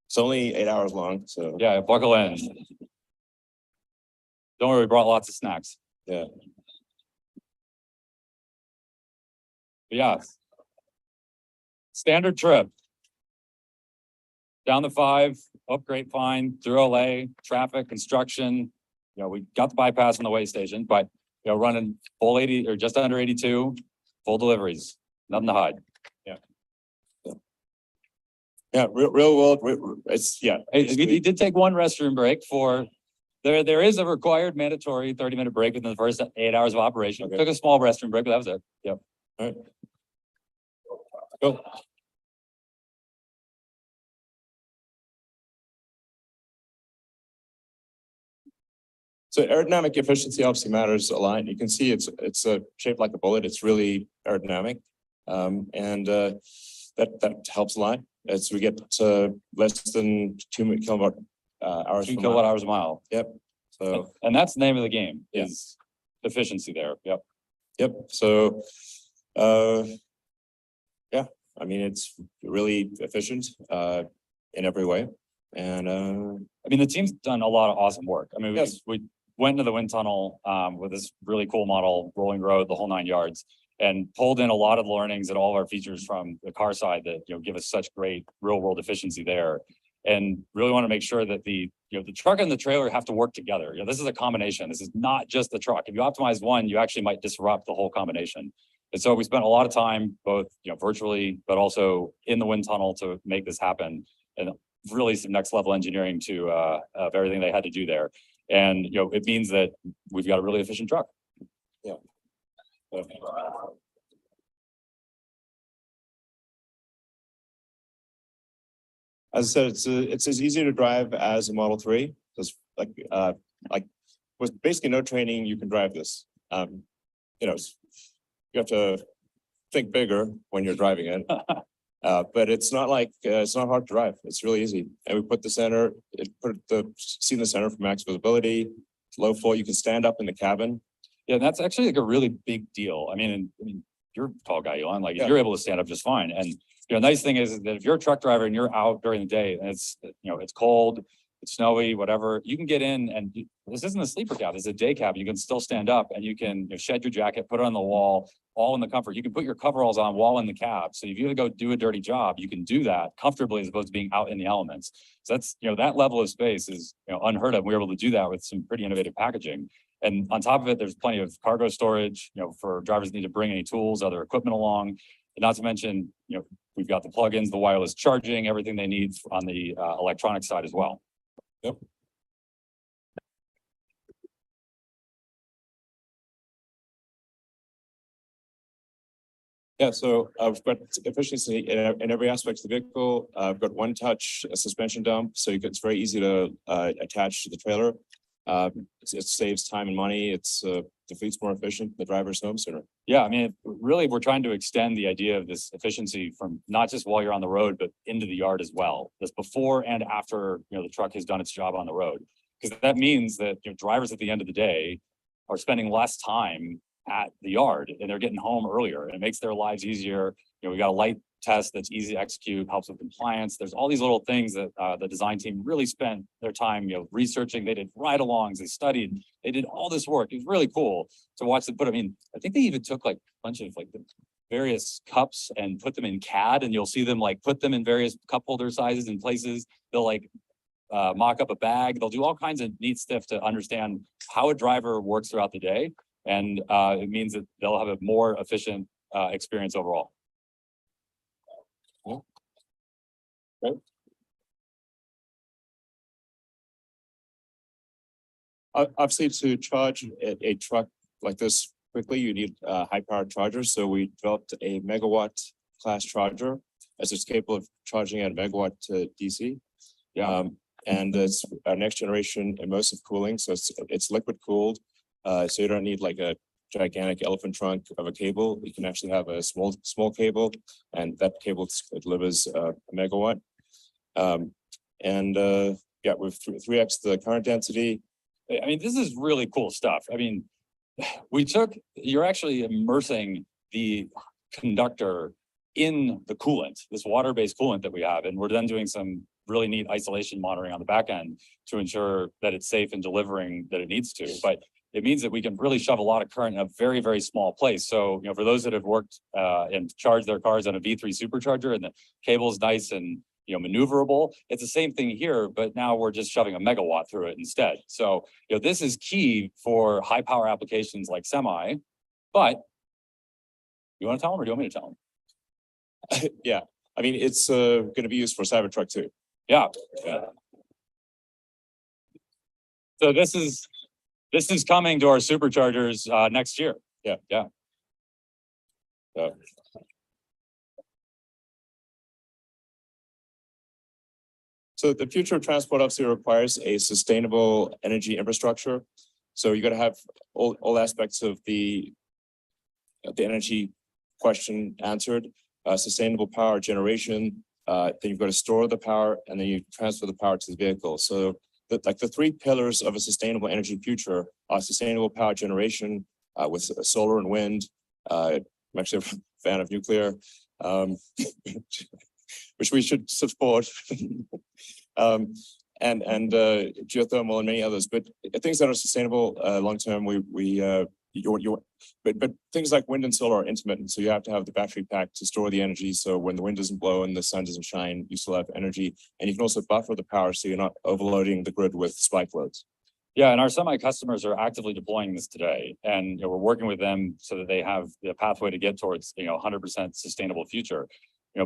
it's only 8 hours long. So Yeah, buckle in. Don't worry, we brought lots of snacks. yeah. But yeah. Standard trip. Down the 5, up Grapevine, through LA, traffic, construction. We got the bypass on the way station, but running full 80 or just under 82, full deliveries, nothing to hide. Yeah, real world. It's He did take one restroom break for. There is a required mandatory 30-minute break within the first 8 hours of operation. Okay. Took a small restroom break, but that was it. Yep. All right. Go. So aerodynamic efficiency obviously matters a lot. You can see it's shaped like a bullet. It's really aerodynamic, and that helps a lot as we get to less than 2 kilowatt hours. 2 kilowatt hours a mile. Yep. So And that's the name of the game Yeah. is efficiency there. Yep. yep. So yeah, I mean it's really efficient in every way, and I mean, the team's done a lot of awesome work. I mean, Yes. we went into the wind tunnel with this really cool model, rolling road, the whole 9 yards, and pulled in a lot of the learnings and all of our features from the car side that give us such great real world efficiency there. And really want to make sure that the truck and the trailer have to work together. This is a combination. This is not just the truck. If you optimize one, you actually might disrupt the whole combination. And so we spent a lot of time, both virtually, but also in the wind tunnel to make this happen. And really some next level engineering to of everything they had to do there. And it means that we've got a really efficient truck. Yeah. As I said, it's as easy to drive as a Model 3. Just like with basically no training, you can drive this. You have to think bigger when you're driving it. But it's not hard to drive. It's really easy. And we put the seat in the center for max visibility. It's low floor. You can stand up in the cabin. Yeah, that's actually like a really big deal. I mean, you're a tall guy, Elon. Like Yeah. you're able to stand up just fine. And nice thing is that if you're a truck driver and you're out during the day and it's it's cold, it's snowy, whatever, you can get in and this isn't a sleeper cab, it's a day cab. You can still stand up and you can shed your jacket, put it on the wall, all in the comfort. You can put your coveralls on while in the cab. So if you go do a dirty job, you can do that comfortably as opposed to being out in the elements. So that's, that level of space is unheard of. We were able to do that with some pretty innovative packaging. And on top of it, there's plenty of cargo storage, for drivers that need to bring any tools, other equipment along. And not to mention, we've got the plugins, the wireless charging, everything they need on the electronic side as well. Yep. Yeah, so I've got efficiency in every aspect of the vehicle. I've got one touch suspension dump, so it's very easy to attach to the trailer. It saves time and money. The fleet's more efficient. The driver's home sooner. Yeah, I mean, really, we're trying to extend the idea of this efficiency from not just while you're on the road, but into the yard as well. This before and after the truck has done its job on the road, because that means that drivers at the end of the day are spending less time at the yard and they're getting home earlier. And it makes their lives easier. We got a light test that's easy to execute, helps with compliance. There's all these little things that the design team really spent their time, researching. They did ride-alongs, they studied, they did all this work. It was really cool to watch them put. I mean, I think they even took like a bunch of like the various cups and put them in CAD, and you'll see them like put them in various cup holder sizes and places. They'll like mock up a bag. They'll do all kinds of neat stuff to understand how a driver works throughout the day. And it means that they'll have a more efficient experience overall. Right. Obviously, to charge a truck like this quickly, you need a high-powered charger. So we developed a megawatt class charger as it's capable of charging at a megawatt to DC. Yeah. And it's our next generation immersive cooling. So it's liquid cooled. So you don't need like a gigantic elephant trunk of a cable. You can actually have a small cable, and that cable delivers a megawatt. Yeah, with 3x the current density. I mean, this is really cool stuff. I mean, you're actually immersing the conductor in the coolant, this water-based coolant that we have. And we're then doing some really neat isolation monitoring on the back end to ensure that it's safe in delivering that it needs to. But it means that we can really shove a lot of current in a very, very small place. So, for those that have worked and charged their cars on a V3 supercharger and the cable is nice and maneuverable, it's the same thing here, but now we're just shoving a megawatt through it instead. So, this is key for high power applications like semi, but you want to tell them or do you want me to tell them? Yeah, I mean, it's going to be used for Cybertruck too. Yeah. So this is coming to our superchargers next year. Yeah. So the future of transport obviously requires a sustainable energy infrastructure. So you got to have all aspects of the energy question answered. Sustainable power generation. Then you've got to store the power, and then you transfer the power to the vehicle. So the three pillars of a sustainable energy future are sustainable power generation with solar and wind. I'm actually a fan of nuclear, which we should support, and geothermal and many others. But things that are sustainable long term, but things like wind and solar are intermittent, so you have to have the battery pack to store the energy. So when the wind doesn't blow and the sun doesn't shine, you still have energy, and you can also buffer the power so you're not overloading the grid with spike loads. Yeah, and our semi customers are actively deploying this today, and we're working with them so that they have the pathway to get towards 100% sustainable future.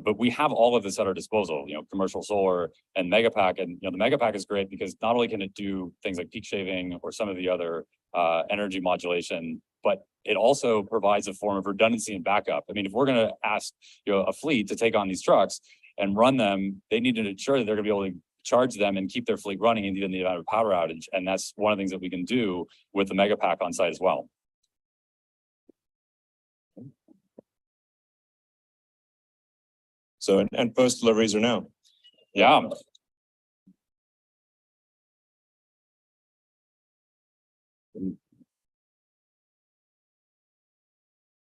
But we have all of this at our disposal. Commercial solar and Megapack, and the Megapack is great because not only can it do things like peak shaving or some of the other energy modulation, but it also provides a form of redundancy and backup. I mean, if we're going to ask a fleet to take on these trucks and run them, they need to ensure that they're going to be able to charge them and keep their fleet running in the event of power outage. And that's one of the things that we can do with the Megapack on site as well. So, and post deliveries are now. Yeah.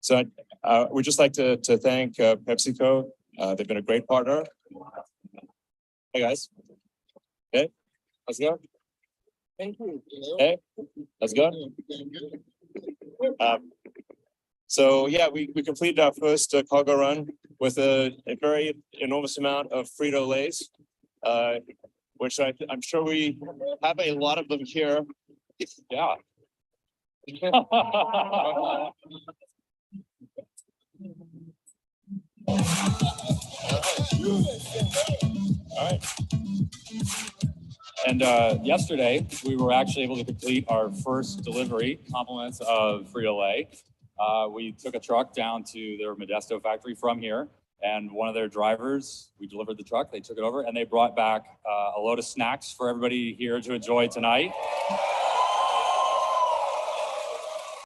So we'd just like to thank PepsiCo. They've been a great partner. Hey guys. Hey, let's go. Thank you. Hey, let's go. So yeah, we completed our first cargo run with a very enormous amount of Frito-Lays, which I'm sure we have a lot of them here. Yeah. All right. And yesterday, we were actually able to complete our first delivery, compliments of Frito-Lay. We took a truck down to their Modesto factory from here, and one of their drivers, we delivered the truck, they took it over, and they brought back a load of snacks for everybody here to enjoy tonight.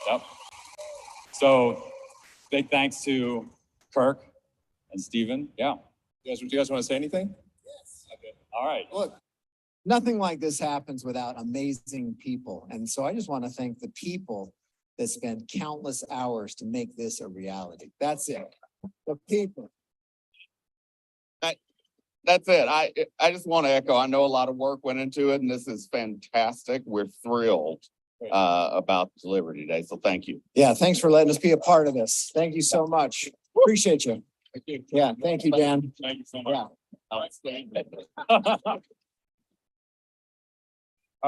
Yep. So, big thanks to Kirk and Steven. Yeah. Do you guys want to say anything? Yes. Okay. All right. Look, nothing like this happens without amazing people. And so I just want to thank the people that spent countless hours to make this a reality. That's it. The people. That's it. I just want to echo, I know a lot of work went into it and this is fantastic. We're thrilled about the delivery today. So thank you. Yeah, thanks for letting us be a part of this. Thank you so much. Appreciate you. Thank you. Yeah, thank you, Dan. Thank you so much. Yeah. All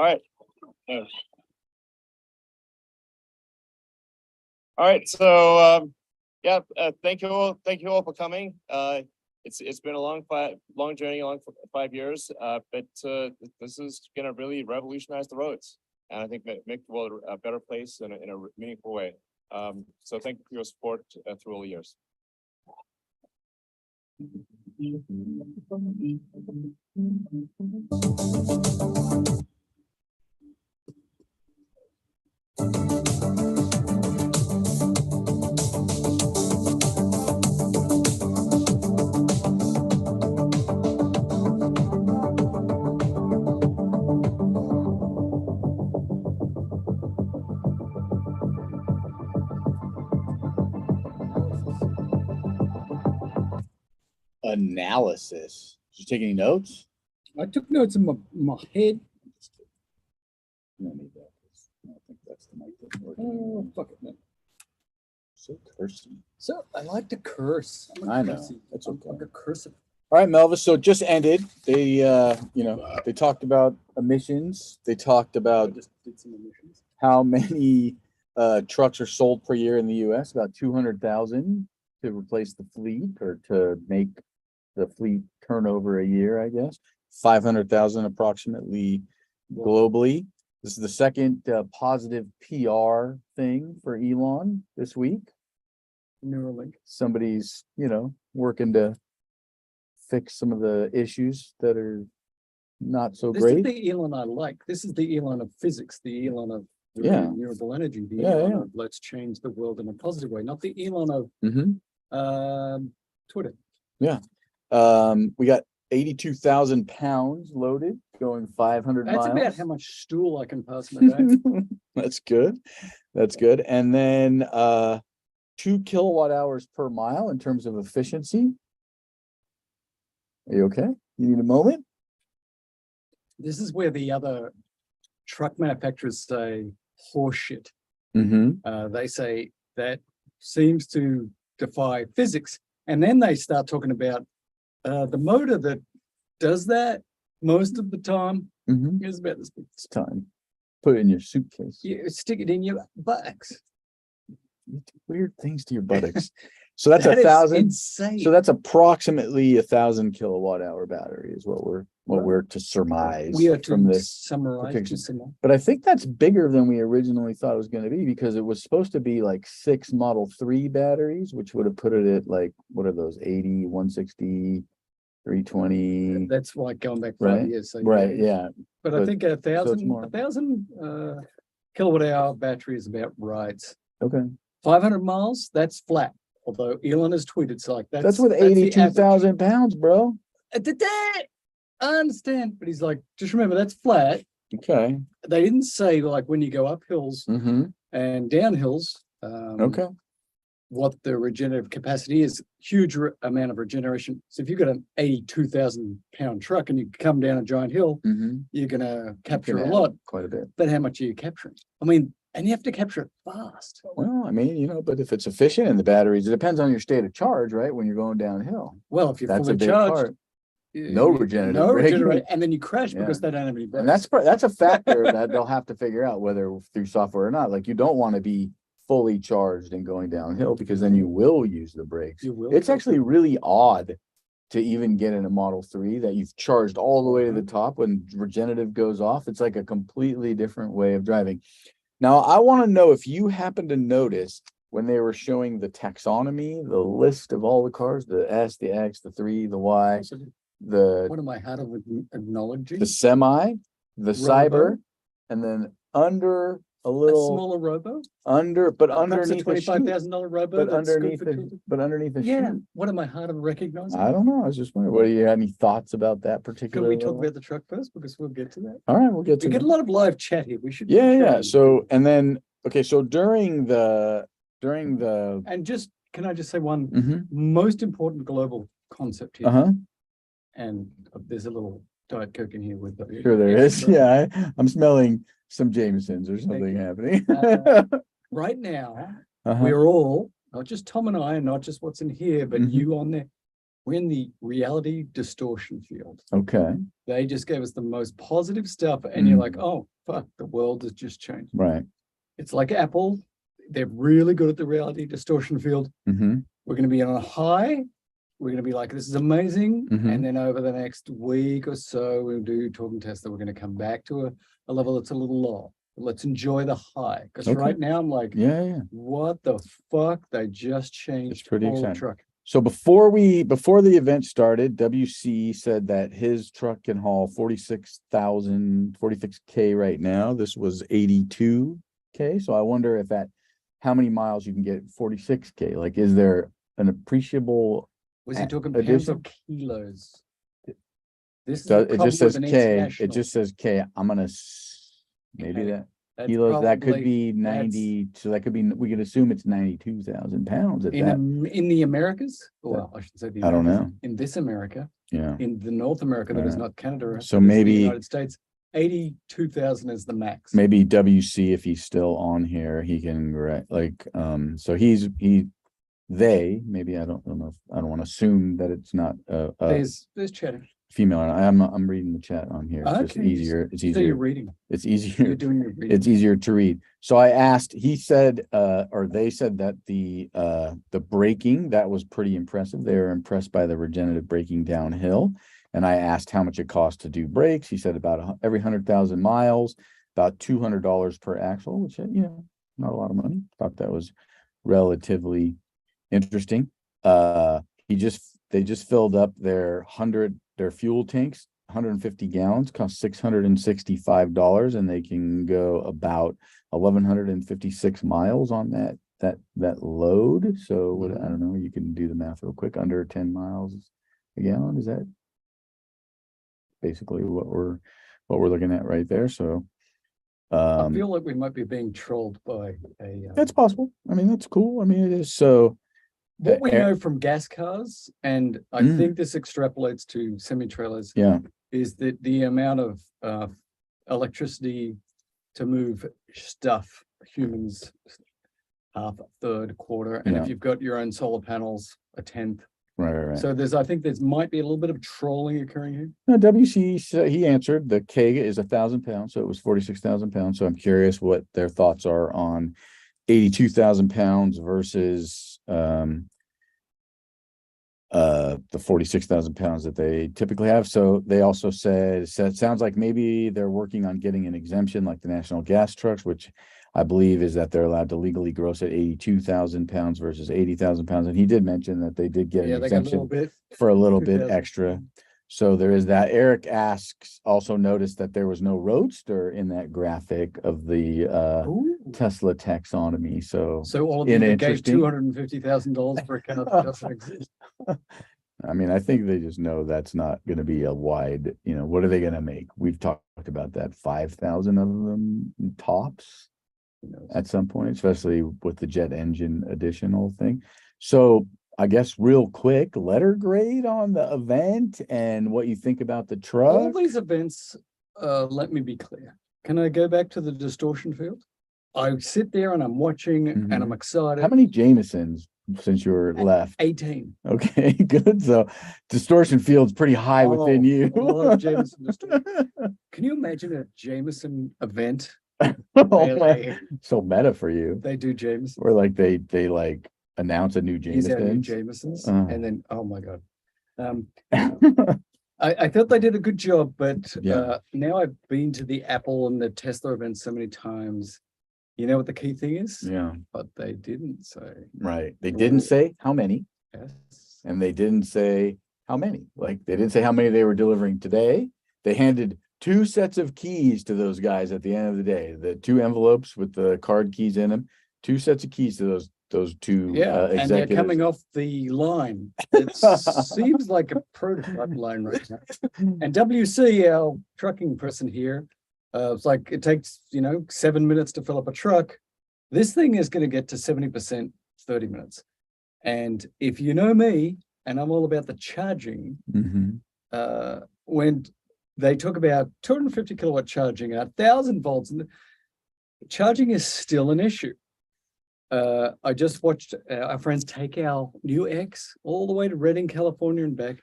right. All right. So yeah, thank you all for coming. It's been a long journey, long 5 years. But this is gonna really revolutionize the roads, and I think make the world a better place in a meaningful way. So thank you for your support through all the years. analysis. Did you take any notes? I took notes in my head. You don't need that. I don't think that's the mic that's working. Oh, fuck it, man. So cursy. So I like to curse. I'm a I know. cursy- That's I'm okay. like a cursive. All right, Melvis. So it just ended. They, they talked about emissions. They talked I about just did some emissions. how many trucks are sold per year in the US, about 200,000 to replace the fleet or to make the fleet turnover a year, I guess. 500,000 approximately globally. This is the second positive PR thing for Elon this week. Neuralink. Somebody's, working to fix some of the issues that are not so This is great. the Elon I like. This is the Elon of physics, the Elon of Yeah. renewable energy, the Yeah, Elon yeah. of let's change the world in a positive way, not the Elon of Mm-hmm. Twitter. We got 82,000 pounds loaded, going 500 That's miles. about how much stool I can pass in a day. That's good. That's good. And then 2 kilowatt hours per mile in terms of efficiency. Are you okay? You need a moment? This is where the other truck manufacturers say horseshit. Mm-hmm. They say that seems to defy physics. And then they start talking about the motor that does that most of the time Mm-hmm. is about this. It's time. Put it in your suitcase. You stick it in your buttocks. You do weird things to your buttocks. So that's That a is 1,000. insane. So that's approximately 1,000 kilowatt hour battery is what we're Right. to surmise we are from to this. summarize. depiction. To summarize. But I think that's bigger than we originally thought it was going to be because it was supposed to be like 6 Model 3 batteries, which would have put it at like, what are those, 80, 160, 320? That's why going back 5 Right, years. So Right, yeah. But I but- think so it's more. 1,000 kilowatt hour battery is about right. Okay. 500 miles, that's flat. Although Elon has tweeted, so like That's with the average. 82,000 pounds, bro. I understand, but he's like, just remember that's flat. Okay. They didn't say like when you go up hills Mm-hmm. and down hills. Okay. What the regenerative capacity is, huge amount of regeneration. So if you've got an 82,000 pound truck and you come down a giant hill, Mm-hmm. you're gonna capture Gonna a add lot. Quite a bit. But how much are you capturing? I mean, and you have to capture it fast. Well, I mean, but if it's efficient and the batteries, it depends on your state of charge, right? When you're going downhill. Well, if you're That's a fully big charged, part. No regenerative braking. and then you crash Yeah. because they don't have any brakes. And that's a factor that they'll have to figure out whether through software or not. Like you don't want to be fully charged and going downhill because then you will use the brakes. You will. It's actually really odd to even get in a Model 3 that you've charged all the way to the top when regenerative goes off. It's like a completely different way of driving. Now, I want to know if you happen to notice when they were showing the taxonomy, the list of all the cars, the S, the X, the 3, the Y, the What am I hard of acknowledging? the semi, the cyber, and then under a A little smaller robo? but Perhaps a underneath the chute, $25,000 robo. but that's good underneath for the children? but underneath the Yeah. chute. What am I hard of recognizing? I don't know. I was just wondering, what do you have any thoughts about that Can particular? we talk little- about the truck first? Because we'll get to that. All right, we'll get to We get a that. lot of live chat here. We should. Yeah. So, and then, okay, so during the, And just, can I just say one Mhm. most important global concept here? Uh-huh, And there's a little Diet Coke in here with. the- sure there is. extra. Yeah, I'm smelling some Jamesons or something happening. Right now, Uh-huh. we're all, not just Tom and I, and not just what's in here, but Mhm. you on there. We're in the reality distortion field. Okay, They just gave us the most positive stuff, and you're Mm. like, oh, fuck, the world has just changed. right. It's like Apple. They're really good at the reality distortion field. Mm-hmm. We're going to be on a high. We're going to be like, this is amazing. Mhm. And then over the next week or so, we'll do talking tests that we're going to come back to a level that's a little low. Let's enjoy the high. Because Okay. right now I'm like, Yeah. what the fuck? They just changed pretty all the exciting. truck. So before the event started, WC said that his truck can haul 46K right now. This was 82K. So I wonder if how many miles you can get 46K? Like, is there an appreciable? Was he talking pounds addition? or kilos? This is So the it problem just says with an K. It international- just says K. I'm gonna maybe K. that. That's kilos, that could probably- be that's 90, so that could be, we could assume it's 92,000 pounds at In, that. in the Americas, well, I should say the I don't Americas. know. In this America, Yeah, in the North America, that is Alright. not Canada. So that is the maybe- United States, 82,000 is the max. maybe WC, if he's still on here, he can, like, so they, maybe, I don't know, I don't want to assume that it's not a There's chatting. female. I'm reading the chat on here. It's just Okay, easier. It's So you're easier. reading, It's you're easier. doing your reading. It's easier to read. So I asked, he said, or they said that the braking, that was pretty impressive. They were impressed by the regenerative braking downhill. And I asked how much it cost to do brakes. He said about every 100,000 miles, about $200 per axle, which, not a lot of money. Thought that was relatively interesting. They just filled up their fuel tanks, 150 gallons, cost $665, and they can go about 1,156 miles on that load. So what, I don't know, you can do the math real quick, under 10 miles a gallon. Is that basically what we're looking at right there? So I feel like we might be being trolled by a. that's possible. I mean, that's cool. I mean, it is. So What we the air- know from gas cars, and I Mm. think this extrapolates to semi-trailers, yeah, is that the amount of electricity to move stuff, humans, half, a third, quarter, and Yeah. if you've got your own solar panels, a tenth. right. So I think there's might be a little bit of trolling occurring here. No, WC, he answered the keg is 1,000 pounds, so it was 46,000 pounds. So I'm curious what their thoughts are on 82,000 pounds versus the 46,000 pounds that they typically have. So they also said it sounds like maybe they're working on getting an exemption like the national gas trucks, which I believe is that they're allowed to legally gross at 82,000 pounds versus 80,000 pounds. And he did mention that they did get Yeah, an they got a little exemption bit. for a little bit 2,000. extra. So there is that. Eric asks, also noticed that there was no roadster in that graphic of the Ooh. Tesla taxonomy. So So all of you that gave Interesting. $250,000 for a car that doesn't exist. I mean, I think they just know that's not going to be a wide, what are they going to make? We've talked about that, 5,000 of them tops Who knows? at some point, especially with the jet engine additional thing. So I guess real quick, letter grade on the event and what you think about the All truck. these events, let me be clear. Can I go back to the distortion field? I sit there and I'm watching and I'm excited. How many Jamesons since you were left? 18. Okay, good. So distortion field's pretty high within Oh, you. I love Jameson distortion. Can you imagine a Jameson event? Oh, Where man. So meta for you. they do Jameson. Or like they like announce a new He's our new Jameson. Jamesons. Oh. And then, oh my God. I thought they did a good job, but Yeah. now I've been to the Apple and the Tesla events so many times. You know what the key thing is? Yeah, But they didn't say. right. They didn't say how many, Yes. and they didn't say how many. Like they didn't say how many they were delivering today. They handed 2 sets of keys to those guys at the end of the day. The 2 envelopes with the card keys in them. 2 sets of keys to those 2 Yeah, and they're executives. coming off the line. It seems like a prototype line right now. And WC, our trucking person here, it's like it takes, 7 minutes to fill up a truck. This thing is going to get to 70%, 30 minutes. And if you know me, and I'm all about the charging, Mhm. when they talk about 250 kilowatt charging at 1,000 volts, and charging is still an issue. I just watched our friends take our new X all the way to Redding, California and back.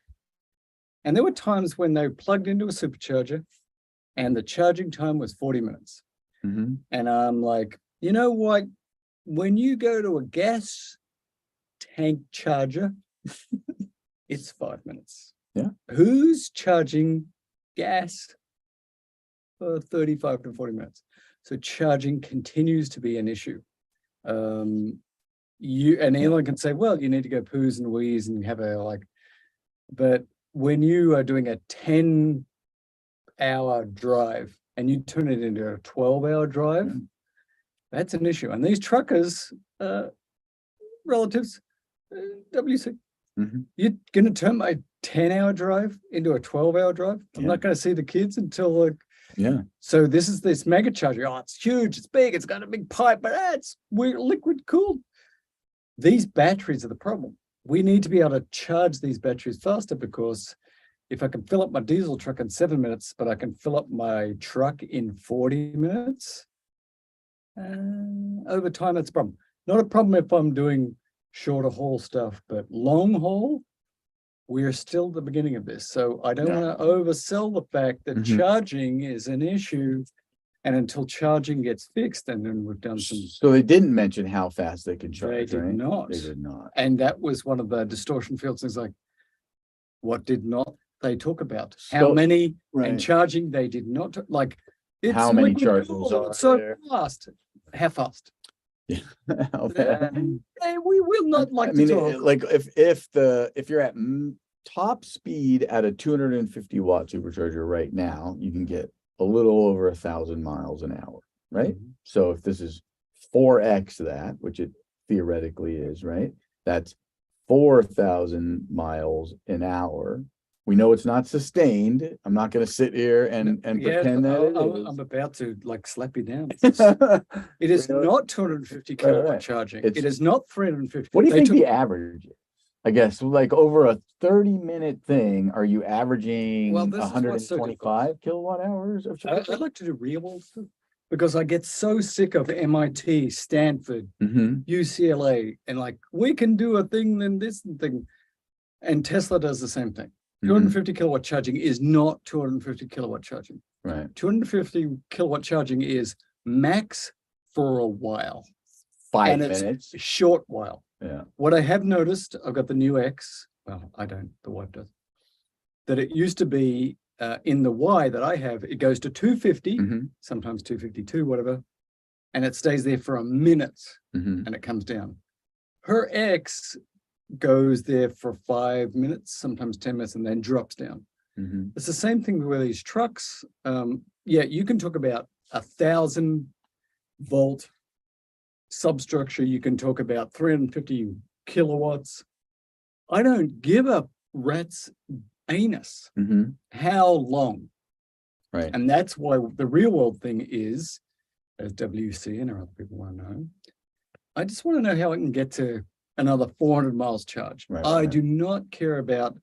And there were times when they plugged into a supercharger and the charging time was 40 minutes. Mhm. And I'm like, you know what? When you go to a gas tank charger, it's 5 minutes. Yeah. Who's charging gas for 35 to 40 minutes? So charging continues to be an issue. Anyone can say, well, you need to go poos and wheeze and have but when you are doing a 10-hour drive and you turn it into a 12-hour drive, that's an issue. And these truckers, relatives, WC, Mhm. you're going to turn my 10-hour drive into a 12-hour drive? I'm Yeah. not going to see the kids until Yeah. So this mega charger. Oh, it's huge, it's big, it's got a big pipe, but we're liquid cooled. These batteries are the problem. We need to be able to charge these batteries faster, because if I can fill up my diesel truck in 7 minutes, but I can fill up my truck in 40 minutes, over time, that's a problem. Not a problem if I'm doing shorter haul stuff, but long haul, we're still at the beginning of this. So I don't Yeah. want to oversell the fact that Mhm. charging is an issue. And until charging gets fixed, and then we've done some, So they didn't mention how fast they could they charge, did right? not. They did not. And that was one of the distortion fields. Things like, what did not they talk about? How So- many and Right. charging they did not like. It's How many liquid chargers cooled, are it's so there? fast. How fast? How fast? We will not like I mean, to talk. like if you're at top speed at a 250 watt supercharger right now, you can get a little over 1,000 miles an hour, right? Mhm. So if this is 4x that, which it theoretically is, right? That's 4,000 miles an hour. We know it's not sustained. I'm not going to sit here and Yeah, pretend that it I'm is. about to like slap you down. What It is We know- not 250 kilowatt right. charging. It's- It is not 350. do you They think took- the average is? I guess like over a 30-minute thing, are you averaging Well, this is what's so 125 kilowatt hours of I charge? like to do real world stuff because I get so sick of MIT, Stanford, Mhm. UCLA, and like we can do a thing and this and thing. And Tesla does the same thing. Mhm. 250 kilowatt charging is not 250 kilowatt charging. Right. 250 kilowatt charging is max for a while, 5 and it's minutes. a short while. Yeah. What I have noticed, I've got the new X. Well, I don't, the wife does. That it used to be in the Y that I have, it goes to 250, Mhm. sometimes 252, whatever, and it stays there for a minute Mhm. and it comes down. Her X goes there for 5 minutes, sometimes 10 minutes, and then drops down. Mhm. It's the same thing with these trucks. Yeah, you can talk about 1,000-volt substructure. You can talk about 350 kilowatts. I don't give a rat's anus Mhm. how long. Right. And that's why the real world thing is, as WC and other people want to know, I just want to know how I can get to another 400 miles charge. Right, I right. do not care about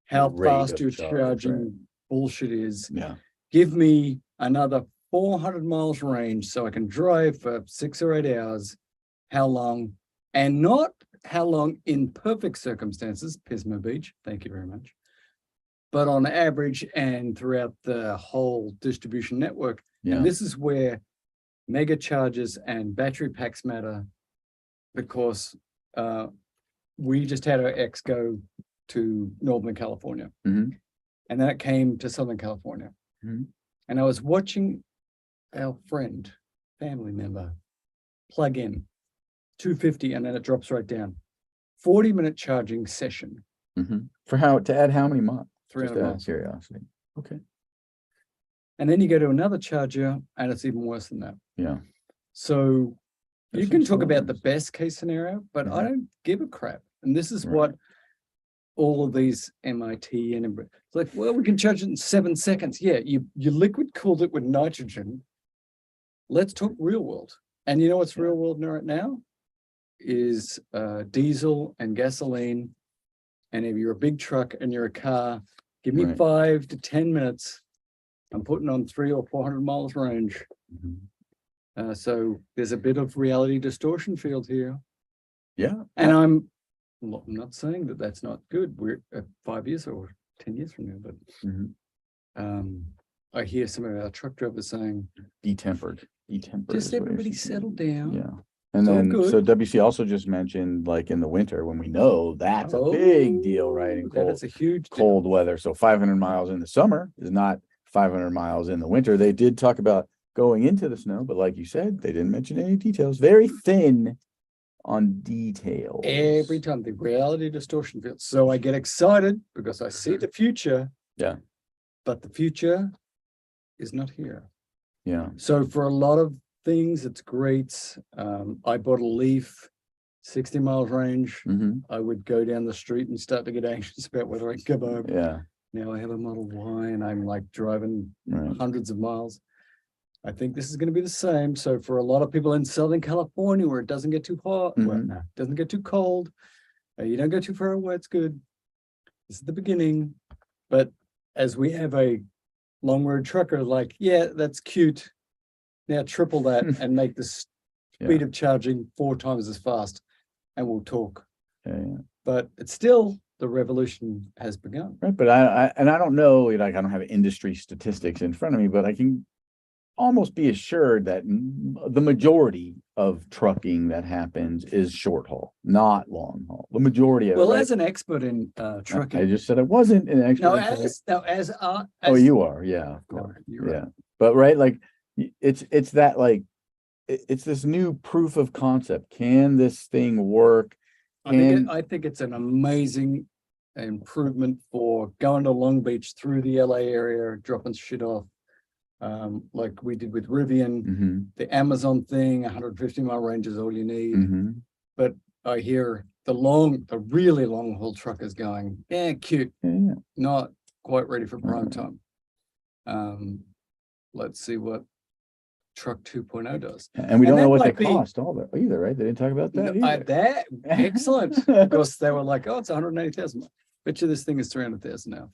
how rate fast of your charge, charging right. bullshit is. Yeah. Give me another 400 miles range so I can drive for 6 or 8 hours. How long? And not how long in perfect circumstances, Pismo Beach, thank you very much. But on average and throughout the whole distribution network. Yeah. And this is where mega chargers and battery packs matter, because we just had our X go to Northern California. Mhm. And then it came to Southern California. Mhm. And I was watching our friend, family member, plug in 250, and then it drops right down. 40-minute charging session, Mhm. For how to add how many miles? Just 300 out of miles. curiosity. Okay. And then you go to another charger and it's even worse than that. Yeah. So you There's can some talk about the stories. best case scenario, but I Mhm. don't give a crap. And this is Right. what all of these MIT and it's like, well, we can charge it in 7 seconds. Yeah, you liquid cooled it with nitrogen. Let's talk real world. And you know what's Yeah. real world right now? Is diesel and gasoline. And if you're a big truck and you're a car, give me Right. 5 to 10 minutes. I'm putting on 300 or 400 miles range. Mhm. So there's a bit of reality distortion field here. Yeah. And I'm not saying that that's not good. We're 5 years or 10 years from now, but Mhm. I hear some of our truck drivers saying, Detempered. Detempered. just is what everybody it's- settle down. Yeah. And It's all then, so good. WC also just mentioned like in the winter when we know that's a big deal, right? In Oh, that cold, is a huge deal. cold weather. So 500 miles in the summer is not 500 miles in the winter. They did talk about going into the snow, but like you said, they didn't mention any details. Very thin on details. Every time the reality distortion field. So I get excited because I see the future. Yeah. But the future is not here. Yeah. So for a lot of things, it's great. I bought a Leaf, 60 miles range. Hmm. I would go down the street and start to get anxious about whether I can come home. Yeah. Now I have a Model Y and I'm like driving Right. hundreds of miles. I think this is going to be the same. So for a lot of people in Southern California where it doesn't get too hot, well, Mhm. no, it doesn't get too cold. You don't go too far away, it's good. This is the beginning. But as we have a long road trucker, like, yeah, that's cute. Now triple that and make the speed of charging 4 times as fast and we'll talk. Yeah. But it's still, the revolution has begun. Right, but I don't know, like, I don't have industry statistics in front of me, but I can almost be assured that the majority of trucking that happens is short haul, not long haul. The majority of it, Well, right? as an expert in I trucking, just said I wasn't an expert. no, in trucking. as Oh, you are, yeah, of No, course, you're right. yeah. But right, like, it's that, like, it's this new proof of concept. Can this thing work? I think it's an amazing improvement for going to Long Beach through the LA area, dropping shit off. Like we did with Rivian, Mm-hmm, the Amazon thing, 150-mile range is all you need. mm-hmm. But I hear the really long haul truckers going, yeah, cute, Yeah, not quite ready for prime Alright. time. Let's see what truck 2.0 does. and we And don't know that what they might be- cost either, right? They didn't talk about that either. That excellent, because they were like, oh, it's 180,000. Bet you this thing is 300,000 now.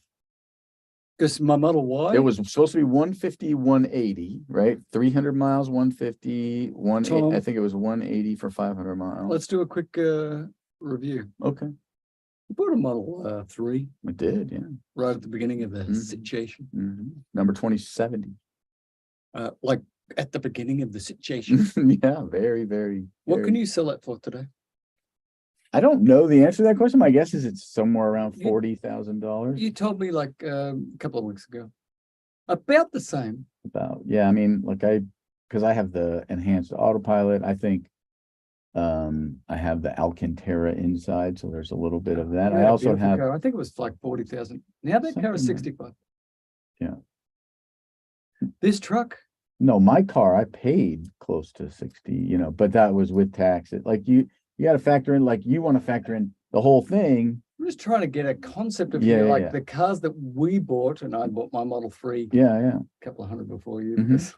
Because my Model Y, It was supposed to be 150, 180, right? 300 miles, 150, Tom. I think it was 180 for 500 miles. let's do a quick review. Okay, We bought a Model 3 it did, yeah. right at the beginning of the Mhm. situation. Number 2070. Like at the beginning of the situation. Yeah, very, very. What can very- you sell it for today? I don't know the answer to that question. My guess is it's somewhere around You- $40,000. You told me like a couple of weeks ago. About the same. About, yeah, I mean, like because I have the enhanced autopilot, I think I have the Alcantara inside, so there's a little bit of that. I Yeah, also beautiful have, car. I think it was like 40,000. Now that car is Something like- 65. Yeah. This truck, no, my car, I paid close to 60, but that was with tax. Like you got to factor in, like you want to factor in the whole thing. I'm just trying to get a concept of Yeah, you, yeah, like yeah. the cars that we bought, and I bought my Model 3 Yeah, yeah. a couple of hundred before you Mhm. because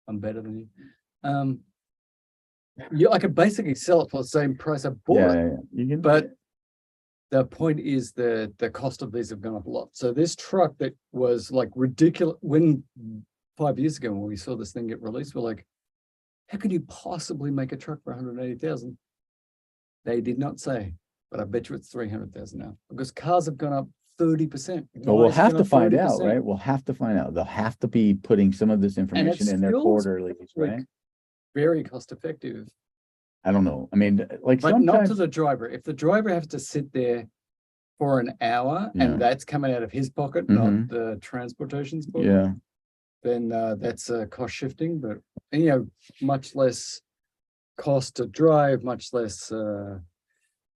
I'm better than you. I could basically sell it for the same price I bought Yeah, it, yeah, yeah. You can, but the point is the cost of these have gone up a lot. So this truck that was like ridiculous when 5 years ago when we saw this thing get released, we're like, how could you possibly make a truck for 180,000? They did not say, but I bet you it's 300,000 now because cars have gone up 30%. well, Why we'll has it have gone to up find out, 30%? right? We'll have to find out. They'll have to be putting some of this information in their feels quarterlies, like right? Very cost effective, I don't know. I mean, like but not to sometimes, the driver. If the driver has to sit there for an hour Yeah. and that's coming out of his pocket, Mhm. not the transportation's pocket, yeah, then that's cost shifting, but much less cost to drive, much less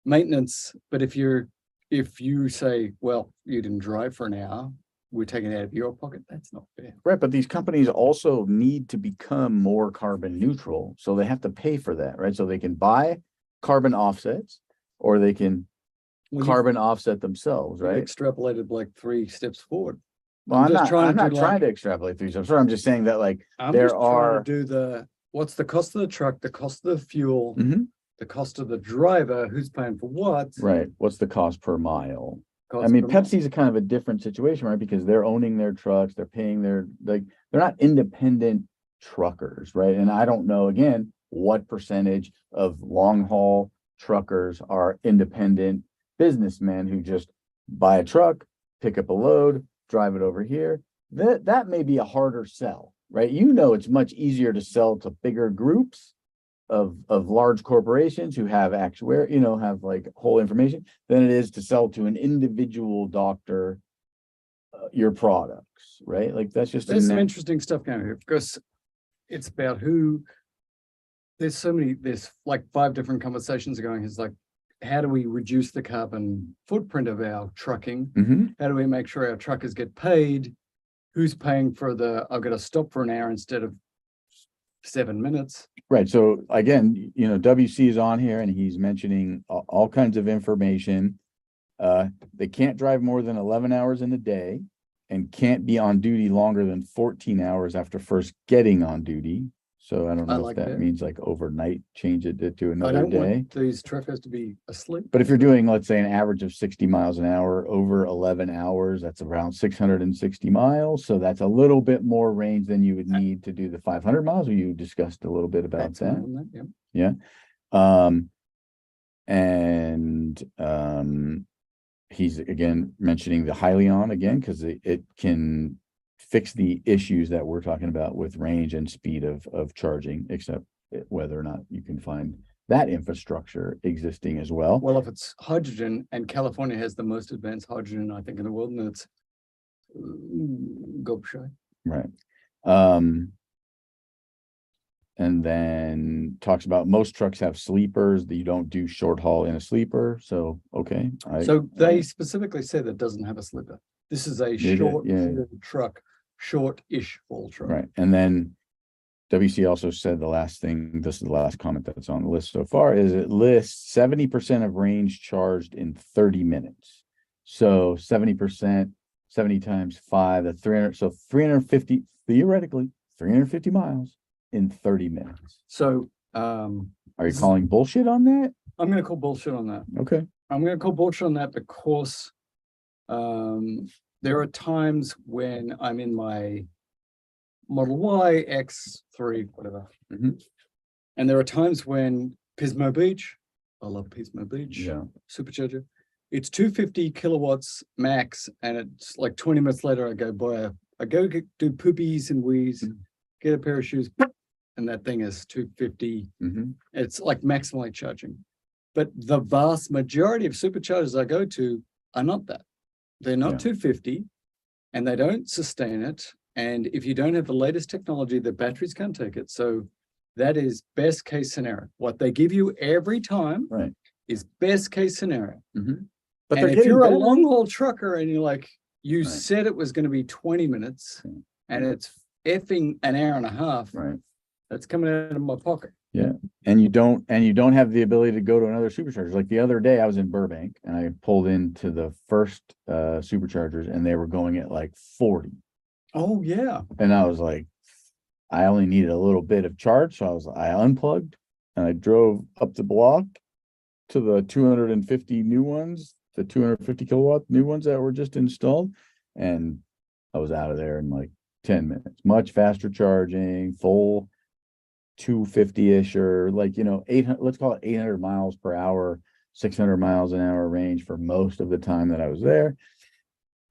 maintenance. But if you say, well, you didn't drive for an hour, we're taking it out of your pocket, that's not fair. right. But these companies also need to become more carbon neutral. So they have to pay for that, right? So they can buy carbon offsets or they can Well, carbon offset themselves, you've right? extrapolated like 3 steps forward. Well, I'm I'm just not, trying I'm to not do, trying like- to extrapolate through stuff. Sorry, I'm just saying that, like, I'm there just trying are, to do what's the cost of the truck, the cost of the fuel, Mhm. the cost of the driver, who's paying for what. right, what's the cost per mile? I cost mean, per mile. Pepsi's a kind of a different situation, right? Because they're owning their trucks, they're paying they're not independent truckers, right? And I don't know, again, what percentage of long haul truckers are independent businessmen who just buy a truck, pick up a load, drive it over here. That may be a harder sell, right? It's much easier to sell to bigger groups of large corporations who have have like whole information than it is to sell to an individual doctor your products, right? Like that's just There's some interesting stuff going on here because it's about there's like 5 different conversations going. It's like, how do we reduce the carbon footprint of our trucking? Mhm. How do we make sure our truckers get paid? Who's paying for I've got to stop for an hour instead of 7 minutes? Right. So again, WC is on here and he's mentioning all kinds of information. They can't drive more than 11 hours in a day and can't be on duty longer than 14 hours after first getting on duty. So I don't I know like if that that. means like overnight, change it to I another don't day. want these truckers to be asleep. But if you're doing, let's say, an average of 60 miles an hour over 11 hours, that's around 660 miles. So that's a little bit more range than you would need to do the 500 miles. You discussed a little bit about That's fine that. on that, Yeah. yeah. He's again mentioning the Hyliion again, because it can fix the issues that we're talking about with range and speed of charging, except whether or not you can find that infrastructure existing as well. Well, if it's hydrogen and California has the most advanced hydrogen, I think, in the world, and it's go shy. Right. And then talks about most trucks have sleepers, that you don't do short haul in a sleeper. So, okay. So they specifically say that doesn't have a sleeper. This is a Did it? short Yeah. haul truck, short-ish haul truck. Right. And then WC also said the last thing, this is the last comment that's on the list so far, is it lists 70% of range charged in 30 minutes. So 70%, 70 times 5, that's 300. So 350, theoretically, 350 miles in 30 minutes. So Are you calling bullshit on that? I'm gonna call bullshit on that. Okay. I'm gonna call bullshit on that because there are times when I'm in my Model Y, X3, whatever. Mhm. And there are times when Pismo Beach, I love Pismo Beach. Yeah. Supercharger. It's 250 kilowatts max, and it's like 20 minutes later, I go do poopies and wheeze, get a pair of shoes, and that thing is 250. Mm-hmm. It's like maximally charging. But the vast majority of superchargers I go to are not that. They're not Yeah. 250, and they don't sustain it. And if you don't have the latest technology, the batteries can't take it. So that is best case scenario. What they give you every time Right. is best case scenario. Mm-hmm. But And they're if getting you're a better. long haul trucker and you're like, you Right. said it was going to be 20 minutes Yeah. and it's effing an hour and a half, Right. that's coming out of my pocket. Yeah. And you don't have the ability to go to another supercharger. Like the other day I was in Burbank and I pulled into the first superchargers and they were going at like 40. Oh, yeah. And I was like, I only needed a little bit of charge. So I unplugged and I drove up the block to the 250 new ones, the 250 kilowatt new ones that were just installed. And I was out of there in like 10 minutes, much faster charging, full 250-ish or like, 800, let's call it 800 miles per hour, 600 miles an hour range for most of the time that I was there.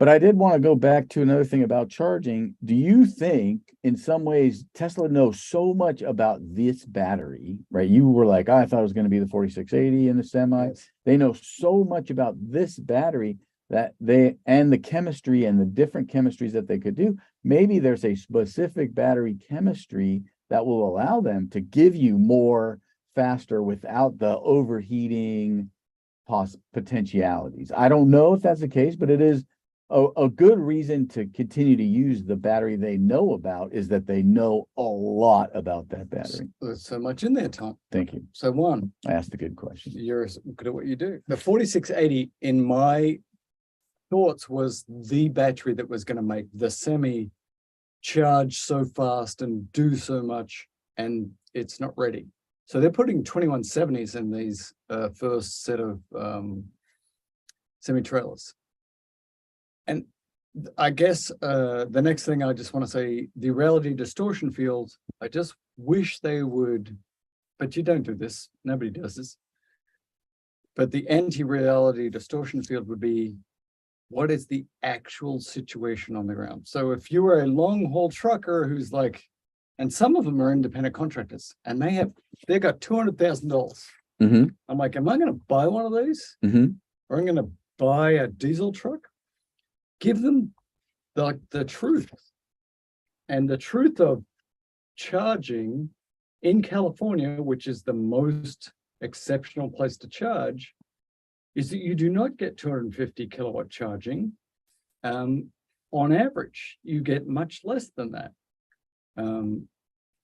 But I did want to go back to another thing about charging. Do you think in some ways Tesla knows so much about this battery, right? You were like, I thought it was going to be the 4680 in the semi. Yes. They know so much about this battery that and the chemistry and the different chemistries that they could do. Maybe there's a specific battery chemistry that will allow them to give you more faster without the overheating potentialities. I don't know if that's the case, but it is a good reason to continue to use the battery they know about is that they know a lot about that battery. There's so much in there, Tom. Thank you. So one, I asked a good question. you're good at what you do. The 4680 in my thoughts was the battery that was going to make the semi charge so fast and do so much, and it's not ready. So they're putting 2170s in these first set of semi trailers. And I guess the next thing I just want to say, the reality distortion field, I just wish they would, but you don't do this, nobody does this. But the anti-reality distortion field would be, what is the actual situation on the ground? So if you were a long haul trucker who's like, and some of them are independent contractors and they got $200,000. Mm-hmm. I'm like, am I going to buy one of these? Mm-hmm. Or I'm going to buy a diesel truck? Give them the truth. And the truth of charging in California, which is the most exceptional place to charge, is that you do not get 250 kilowatt charging. On average, you get much less than that.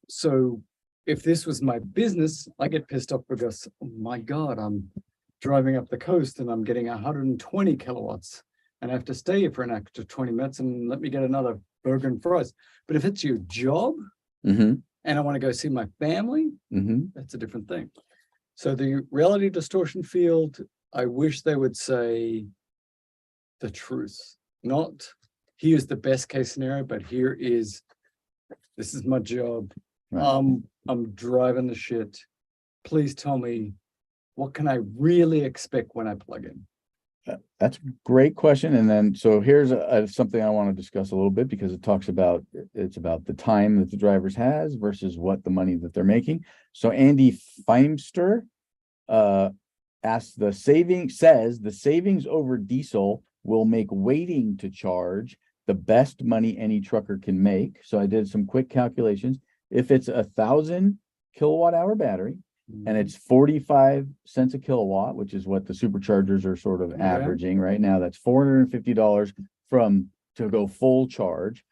So if this was my business, I get pissed off because, oh my God, I'm driving up the coast and I'm getting 120 kilowatts and I have to stay here for an extra 20 minutes and let me get another burger and fries. But if it's your job Mm-hmm, and I want to go see my family, mm-hmm. that's a different thing. So the reality distortion field, I wish they would say the truth, not here's the best case scenario, but this is my job. Right. I'm driving the shit. Please tell me, what can I really expect when I plug in? That's a great question. And then, so here's something I want to discuss a little bit because it's about the time that the drivers has versus what the money that they're making. So Andy Feimster asks the savings over diesel will make waiting to charge the best money any trucker can make. So I did some quick calculations. If it's 1,000 kilowatt hour battery, and it's 45 cents a kilowatt, which is what the superchargers are sort of averaging right now. That's $450 to go full charge.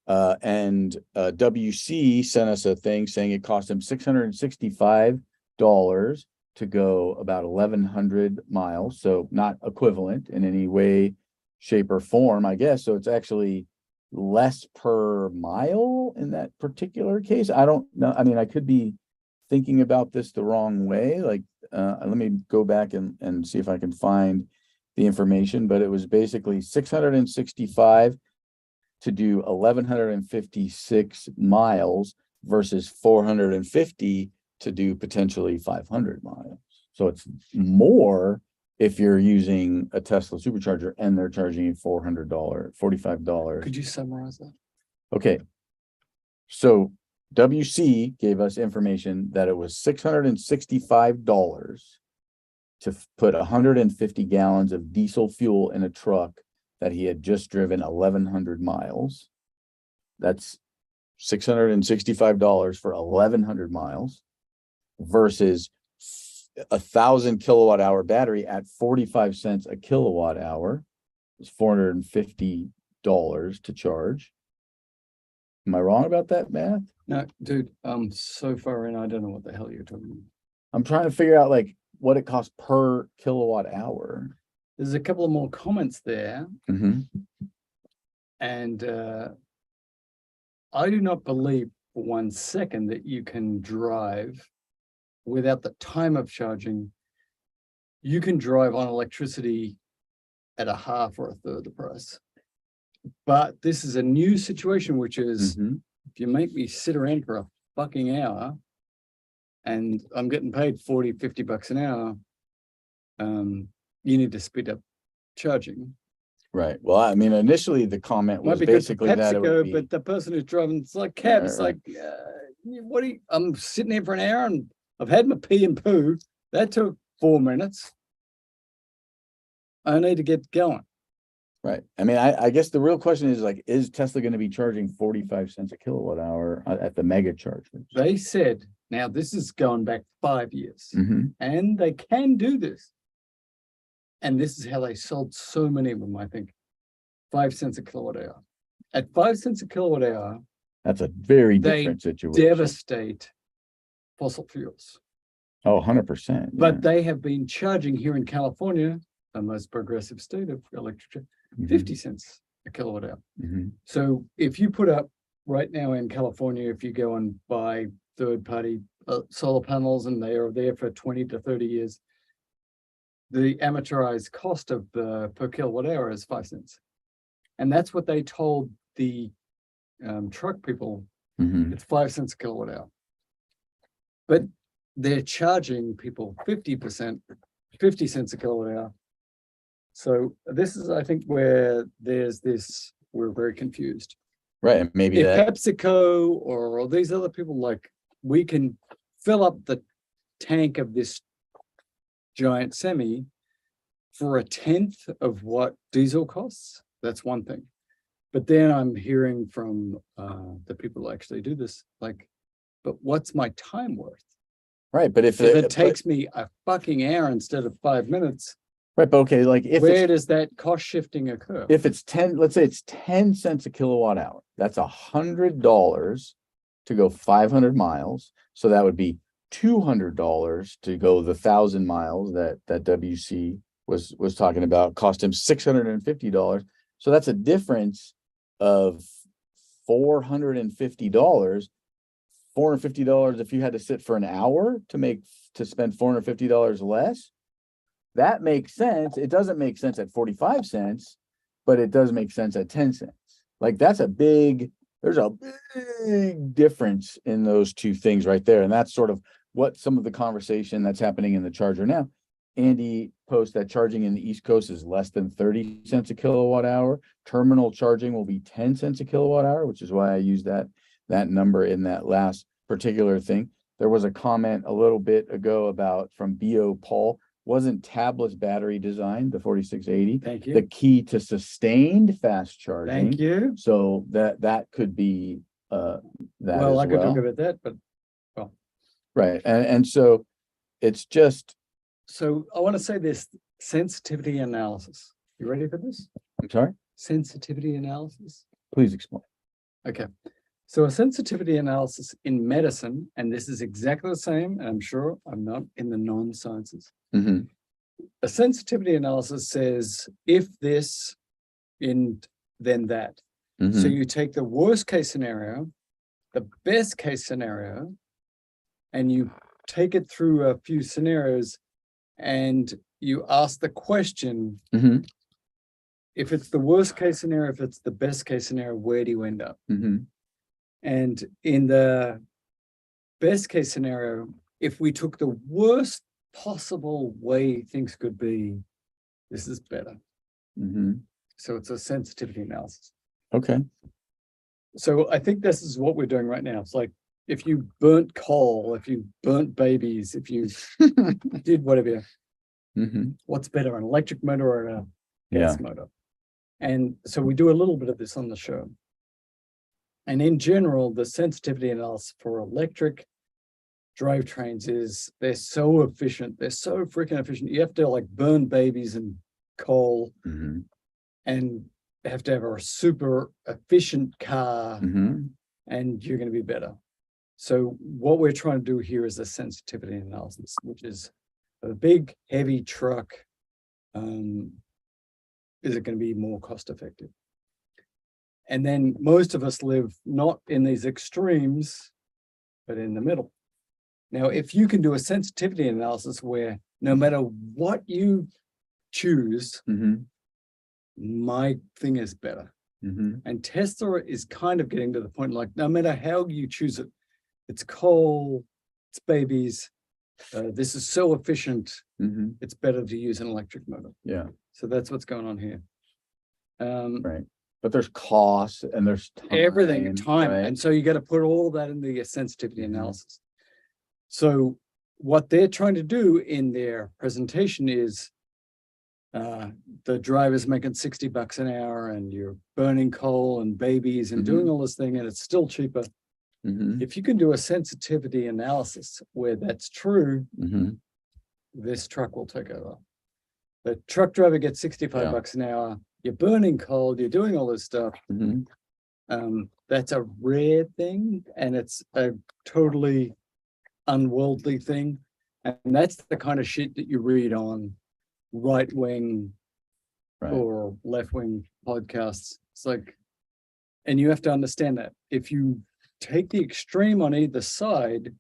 And WC sent us a thing saying it cost them $665 to go about 1,100 miles. So not equivalent in any way, shape, or form, I guess. So it's actually less per mile in that particular case. I don't know. I mean, I could be thinking about this the wrong way. Like, let me go back and see if I can find the information, but it was basically 665 to do 1,156 miles versus 450 to do potentially 500 miles. So it's more if you're using a Tesla supercharger and they're charging you $400, $45. Could you summarize that? Okay. So WC gave us information that it was $665 to put 150 gallons of diesel fuel in a truck that he had just driven 1,100 miles. That's $665 for 1,100 miles versus 1,000 kilowatt hour battery at 45 cents a kilowatt hour. It's $450 to charge. Am I wrong about that math? No, dude, so far in, I don't know what the hell you're talking about. I'm trying to figure out like what it costs per kilowatt hour. There's a couple of more comments there. Mm-hmm. And I do not believe for 1 second that you can drive without the time of charging. You can drive on electricity at a half or a third the price. But this is a new situation, which is if you make me sit around for a fucking hour and I'm getting paid 40, 50 bucks an hour, you need to speed up charging. Right. Well, I mean, initially the comment was Might be good for basically that it would PepsiCo, be, but the person who's driving, it's like cab. It's Right, like, I'm sitting here for an hour and I've had my pee and poo. That took 4 minutes. I need to get going. right. I mean, I guess the real question is like, is Tesla going to be charging 45 cents a kilowatt hour at the mega chargers? They said, now this is going back 5 years, Mm-hmm. and they can do this. And this is how they sold so many of them, I think. 5 cents a kilowatt hour. At 5 cents a kilowatt hour, That's a very They different situation. devastate fossil fuels. Oh, 100%. But they have been charging here in California, the most progressive state of electricity, 50 cents a kilowatt hour. Mm-hmm. So if you put up right now in California, if you go and buy third-party solar panels and they are there for 20 to 30 years, the amortized cost of the per kilowatt hour is 5 cents. And that's what they told the truck people. Mm-hmm. It's 5 cents a kilowatt hour. But they're charging people 50%, 50 cents a kilowatt hour. So this is, I think, where we're very confused. Right. And maybe If that, PepsiCo or all these other people, like, we can fill up the tank of this giant semi for 1/10 of what diesel costs, that's one thing. But then I'm hearing from the people who actually do this, like, but what's my time worth? right. But if If it takes me a fucking hour instead of 5 minutes, right. But okay. Like if where it's, does that cost shifting occur? if it's 10, let's say it's 10 cents a kilowatt hour, that's $100 to go 500 miles. So that would be $200 to go the 1,000 miles that WC was talking about, cost him $650. So that's a difference of $450. $450 if you had to sit for an hour to spend $450 less. That makes sense. It doesn't make sense at 45 cents, but it does make sense at 10 cents. Like there's a big difference in those two things right there. And that's sort of what some of the conversation that's happening in the charger now. Andy posts that charging in the East Coast is less than 30 cents a kilowatt hour. Terminal charging will be 10 cents a kilowatt hour, which is why I use that number in that last particular thing. There was a comment a little bit ago from BO Paul. Wasn't Tablet's battery design, the 4680, Thank you. the key to sustained fast charging? Thank you. So that could be that Well, as I could talk well. about that, but Right. And so it's just, so I want to say this sensitivity analysis. You ready for this? I'm sorry, Sensitivity analysis. please explain. Okay. So a sensitivity analysis in medicine, and this is exactly the same, and I'm sure I'm not in the non-sciences. Mhm. A sensitivity analysis says if this, then that. So Mhm. you take the worst case scenario, the best case scenario, and you take it through a few scenarios and you ask the question, Mhm. if it's the worst case scenario, if it's the best case scenario, where do you end up? Mhm. And in the best case scenario, if we took the worst possible way things could be, this is better. Mhm. So it's a sensitivity analysis. Okay. So I think this is what we're doing right now. It's like if you burnt coal, if you burnt babies, if you did whatever, Mhm. what's better, an electric motor or a Yeah. gas motor? And so we do a little bit of this on the show. And in general, the sensitivity analysis for electric drivetrains is they're so efficient. They're so freaking efficient. You have to like burn babies and coal Mhm. and have to have a super efficient car Mhm. and you're going to be better. So what we're trying to do here is a sensitivity analysis, which is a big, heavy truck. Is it going to be more cost effective? And then most of us live not in these extremes, but in the middle. Now, if you can do a sensitivity analysis where no matter what you choose, Mhm. my thing is better. Mhm. And Tesla is kind of getting to the point like, no matter how you choose it, it's coal, it's babies. This is so efficient, Mhm. it's better to use an electric motor. Yeah. So that's what's going on here. Right. But there's costs and there's Everything, time. right? And so you got to put all that in the sensitivity Mhm. analysis. So what they're trying to do in their presentation is the driver's making $60 an hour and you're burning coal and babies and doing all this thing and it's still cheaper. Mhm. If you can do a sensitivity analysis where that's true, Mhm. this truck will take over. The truck driver gets $65 an hour. You're burning coal, you're doing all this stuff. Mhm. That's a rare thing and it's a totally unworldly thing. And that's the kind of shit that you read on right-wing Right. or left-wing podcasts. It's like, and you have to understand that if you take the extreme on either side,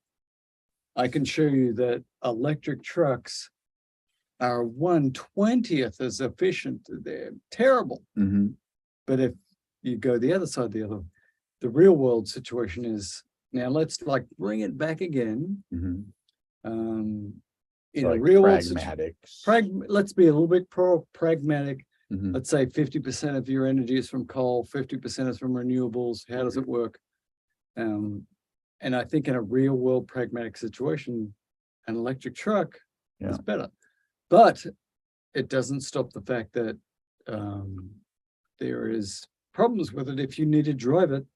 I can show you that electric trucks are 1/20th as efficient. They're terrible. Mhm. But if you go the other side, the real world situation is now let's like bring it back again. Mhm. In Like a real world pragmatics. let's be a little bit pragmatic. Mhm. Let's say 50% of your energy is from coal, 50% is from renewables. How does it work? And I think in a real world pragmatic situation, an electric truck is better. But it doesn't stop the fact that there is problems with it if you need to drive it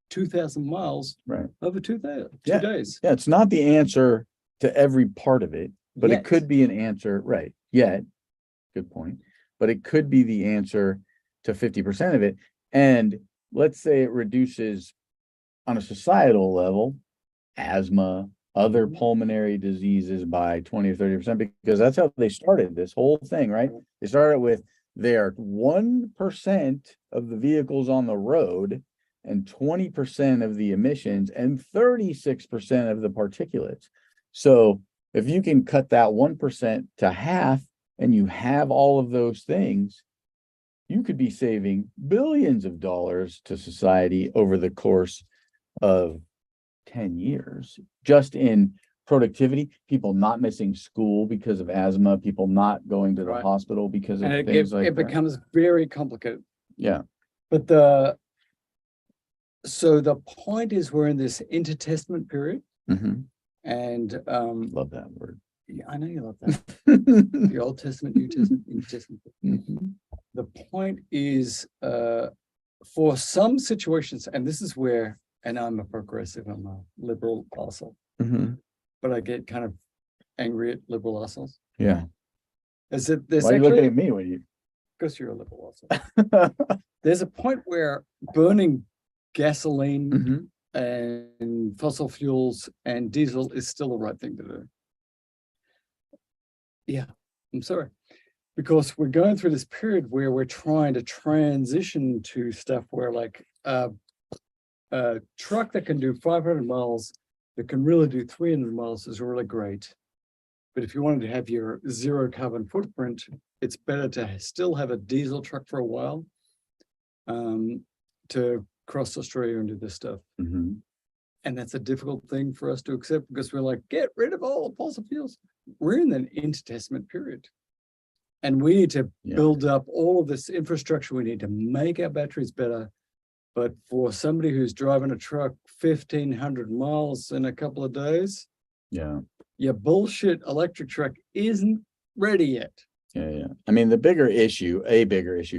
2,000 miles Right. over 2 days. Yeah. 2 days. Yeah, it's not the answer to every part of it, but Yet. it could be an answer, right? Yet, good point. But it could be the answer to 50% of it. And let's say it reduces on a societal level, asthma, other pulmonary diseases by 20 or 30%, because that's how they started this whole thing, right? They started with they're 1% of the vehicles on the road and 20% of the emissions and 36% of the particulates. So if you can cut that 1% to half and you have all of those things, you could be saving billions of dollars to society over the course of 10 years, just in productivity, people not missing school because of asthma, people not going to the Right. hospital because of And things like it that. becomes very complicated. Yeah. But so the point is we're in this intertestament period Mhm. and Love that word. yeah, I know you love that. The Old Testament, New Testament, intertestament. Mhm. The point is for some situations, and this is where, and I'm a progressive, I'm a liberal asshole, Mhm. but I get kind of angry at liberal assholes. Yeah. Is that there's Why are you looking actually, at me when you? because you're a liberal asshole. There's a point where burning gasoline Mhm. and fossil fuels and diesel is still the right thing to do. Yeah, I'm sorry. Because we're going through this period where we're trying to transition to stuff where like a truck that can do 500 miles, that can really do 300 miles is really great. But if you wanted to have your zero carbon footprint, it's better to still have a diesel truck for a while to cross Australia and do this stuff. Mhm. And that's a difficult thing for us to accept because we're like, get rid of all the fossil fuels. We're in an intertestament period. And we need to Yeah. build up all of this infrastructure. We need to make our batteries better. But for somebody who's driving a truck 1,500 miles in a couple of days, Yeah. your bullshit electric truck isn't ready yet. Yeah. Yeah. I mean, a bigger issue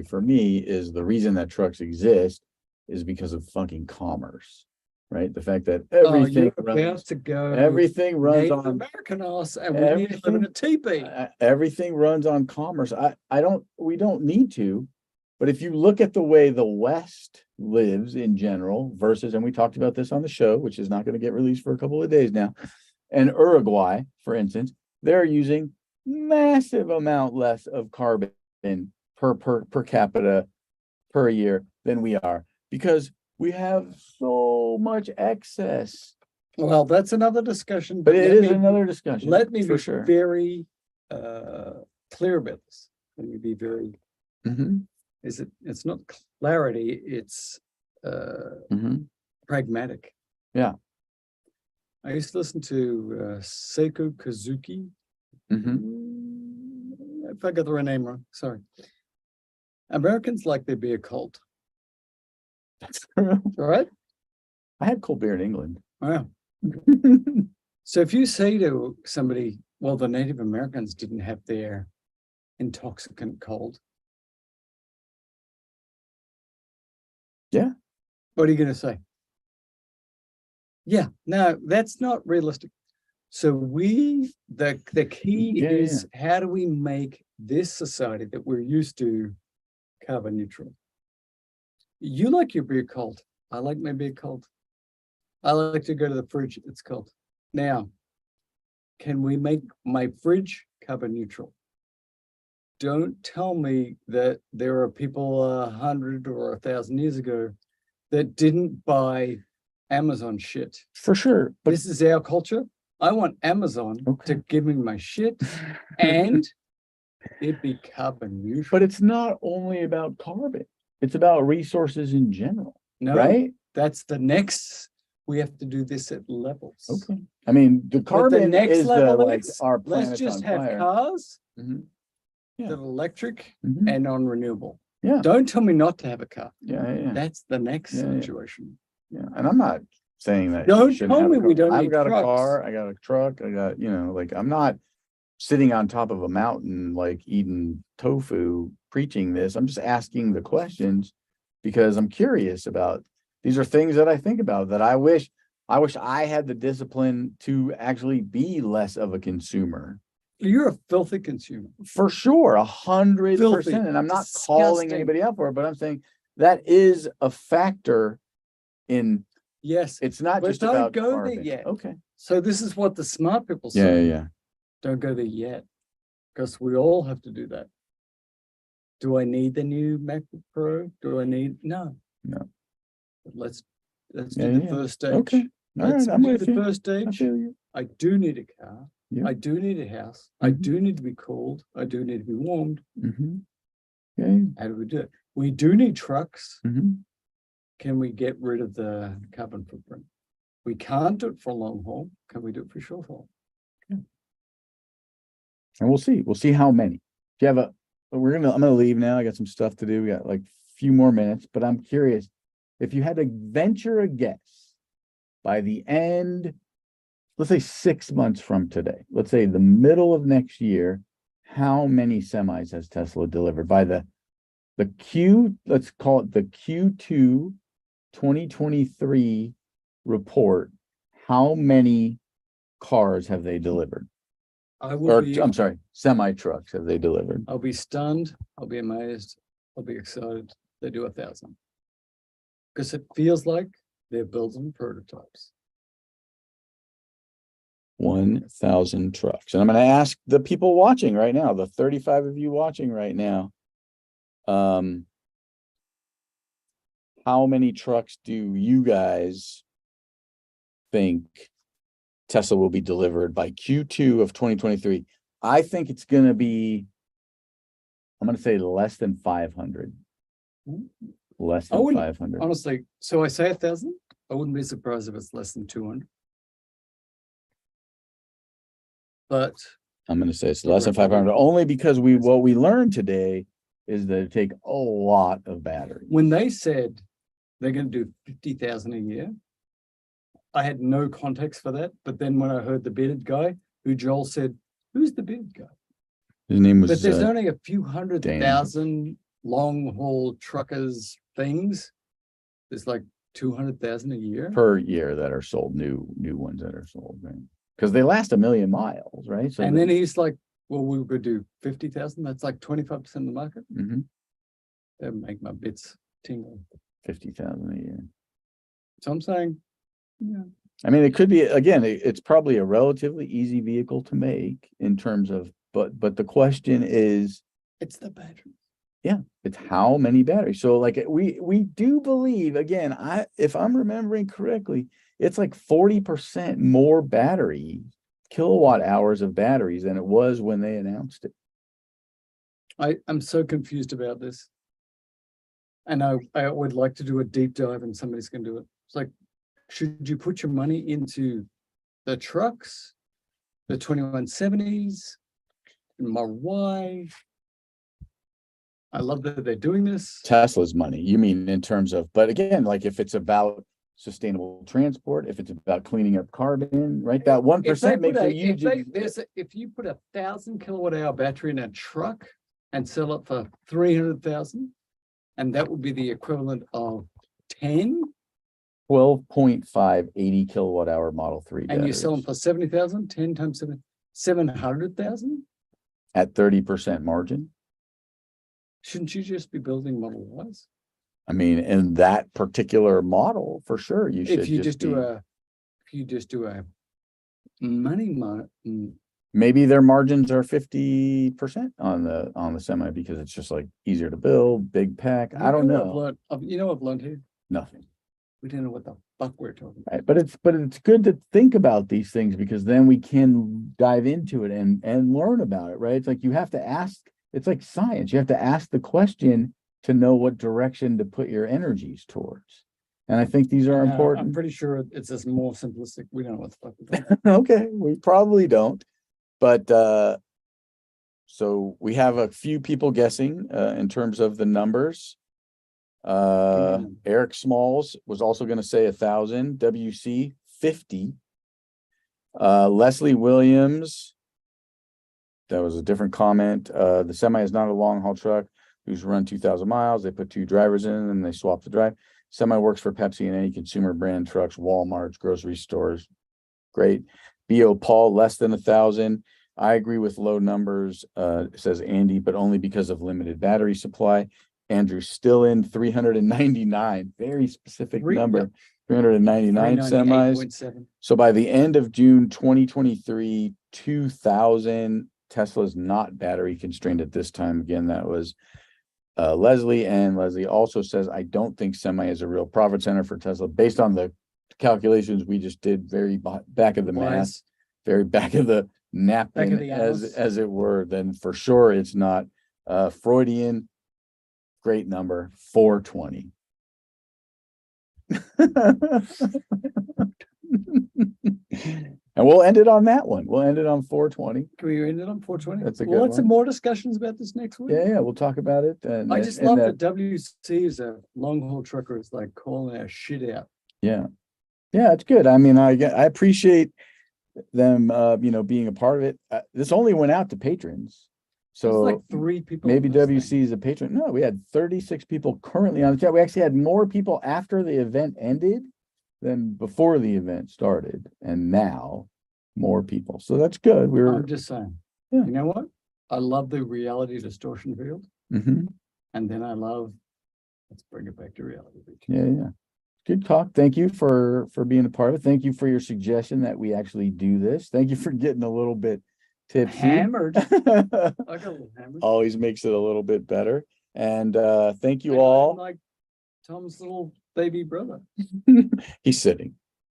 for me is the reason that trucks exist is because of fucking commerce, right? The fact that everything You're about runs, to go everything runs Native on American ass, and we need to live in a teepee. everything runs on commerce. We don't need to, but if you look at the way the West lives in general versus, and we talked about this on the show, which is not going to get released for a couple of days now, and Uruguay, for instance, they're using massive amount less of carbon per capita per year than we are because we have so much excess. Well, that's another discussion. But it let is me- another discussion. Let me for be sure. very clear about this. Let me be very. Mhm. It's not clarity. It's Mhm. pragmatic. Yeah. I used to listen to Seiko Kazuki. If I got the right name wrong, sorry. Americans like their beer cold. That's true. All right. I had cold beer in England. Wow. So if you say to somebody, well, the Native Americans didn't have their intoxicant cold. Yeah. What are you going to say? Yeah, no, that's not realistic. So the key Yeah, is how do we make this society that we're used to carbon neutral? You like your beer cold. I like my beer cold. I like to go to the fridge. It's cold. Now, can we make my fridge carbon neutral? Don't tell me that there are people 100 or 1,000 years ago that didn't buy Amazon shit. For sure. But This is our culture. I want Amazon Okay. to give me my shit and it'd be carbon neutral. but it's not only about carbon. It's about resources in general, No, right? that's the next. We have to do this at levels. Okay. I mean, the But carbon the next is the level like is our let's planet's just on have fire. cars Mhm. Yeah. that are electric Mhm. and non-renewable. Yeah. Don't tell me not to have a car. Yeah. That's the next Yeah, yeah. situation. Yeah. And I'm not saying that. Don't you shouldn't tell have a me we car. don't I've need got trucks. a car. I got a truck. I got, like I'm not sitting on top of a mountain, like eating tofu, preaching this. I'm just asking the questions because I'm curious about. These are things that I think about that I wish I had the discipline to actually be less of a consumer. You're a filthy consumer. For sure, 100%. And I'm not calling disgusting. anybody out for it, but I'm saying that is a factor in. Yes, It's not but just don't about go there carbon. yet. Okay. So this is what the smart people Yeah, say. yeah. Don't go there yet, because we all have to do that. Do I need the new MacBook Pro? Do I need, no. No. But let's Yeah, do the yeah. first stage. Okay. All Let's right, I'm do with the you. first I stage. feel you. I do need a car. Yeah. I do need a house. I Mhm. do need to be cooled. I do need to be warmed. Mm-hmm. Yeah. How do we do it? We do need trucks. Mm-hmm. Can we get rid of the carbon footprint? We can't do it for long haul. Can we do it for short haul? And we'll see. We'll see how many. Do you have I'm gonna leave now. I got some stuff to do. We got like a few more minutes, but I'm curious if you had to venture a guess by the end, let's say 6 months from today, let's say the middle of next year, how many semis has Tesla delivered by the let's call it the Q2 2023 report? How many cars have they delivered? I'm sorry, semi trucks have they delivered? I'll be stunned. I'll be amazed. I'll be excited. They do 1,000. Because it feels like they're building prototypes. 1,000 trucks. And I'm going to ask the people watching right now, the 35 of you watching right now, how many trucks do you guys think Tesla will be delivered by Q2 of 2023? I think it's going to be, I'm going to say less than 500. Less I than wouldn't- 500. Honestly, so I say 1,000. I wouldn't be surprised if it's less than 200. But I'm going to say it's less than 500, only because what we learned today is that it take a lot of batteries. when they said they're going to do 50,000 a year, I had no context for that. But then when I heard the bearded guy, who Joel said, who's the bearded guy? His name But was there's only a few 100,000 Dan. long haul truckers things. There's like 200,000 a year. per year that are sold, new ones that are sold, right? Because they last 1 million miles, right? So And then he's like, well, we could do 50,000. That's like 25% of the market. Mhm, That make my bits tingle. 50,000 a year. So I'm saying, yeah, I mean, it could be, again, it's probably a relatively easy vehicle to make in terms of, but the question is, it's the battery. it's how many batteries. So like we do believe, again, if I'm remembering correctly, it's like 40% more battery, kilowatt hours of batteries than it was when they announced it. I'm so confused about this. And I would like to do a deep dive and somebody's gonna do it. It's like, should you put your money into the trucks, the 2170s, Model Y? I love that they're doing this. Tesla's money, you mean in terms of, but again, like if it's about sustainable transport, if it's about cleaning up carbon, right? That 1% makes a huge. If you put 1,000 kilowatt hour battery in a truck and sell it for 300,000, and that would be the equivalent of 10, 12.5 80 kilowatt hour Model 3 and you sell them batteries for 70,000, 10 times 700,000. at 30% margin. Shouldn't you just be building Model Ys? I mean, in that particular model, for sure, you should If you just do be, a money maybe their margins are 50% on the semi because it's just like easier to build, big pack. I don't know. You know what I've learned here? Nothing. We don't know what the fuck we're talking about. Right. But it's good to think about these things because then we can dive into it and learn about it, right? It's like you have to ask, it's like science. You have to ask the question to know what direction to put your energies towards. And I think these are I'm important. pretty sure it's just more simplistic. We don't know what the fuck we're talking Okay, we probably don't. But so we have a few people guessing in terms of the numbers. Eric Smalls was also going to say 1,000, WC 50. Leslie Williams, that was a different comment. The semi is not a long haul truck who's run 2,000 miles. They put 2 drivers in and they swap the drive. Semi works for Pepsi and any consumer brand trucks, Walmart's, grocery stores. Great. B.O. Paul, less than 1,000. I agree with low numbers, says Andy, but only because of limited battery supply. Andrew still in 399, very specific number. 399 semis. 398.7. So by the end of June 2023, 2,000 Tesla's not battery constrained at this time. Again, that was Leslie, and Leslie also says, I don't think semi is a real profit center for Tesla based on the calculations we just did, very back of the math, Wise. very back of the napkin, Back of the as it were, then for sure it's not. Freudian, great number, 420. And we'll end it on that one. We'll end it on 420. Can we end it on 420? That's a We'll good have some one. more discussions about this next week. Yeah, we'll talk about it. And I just and love that- that WC is a long haul trucker is like calling our shit out. Yeah. Yeah, it's good. I mean, I appreciate them, being a part of it. This only went out to patrons. There's So like 3 people. maybe on this thing. WC is a patron. No, we had 36 people currently on the chat. We actually had more people after the event ended than before the event started. And now more people. So that's good. I'm just saying, Yeah. you know what? I love the reality distortion field. Mhm. And then I love, let's bring it back to reality. Yeah. Good talk. Thank you for being a part of it. Thank you for your suggestion that we actually do this. Thank you for getting a little bit tipsy. Hammered. I got a little hammered. Always makes it a little bit better. And thank you I'm all. like Tom's little baby brother. He's sitting.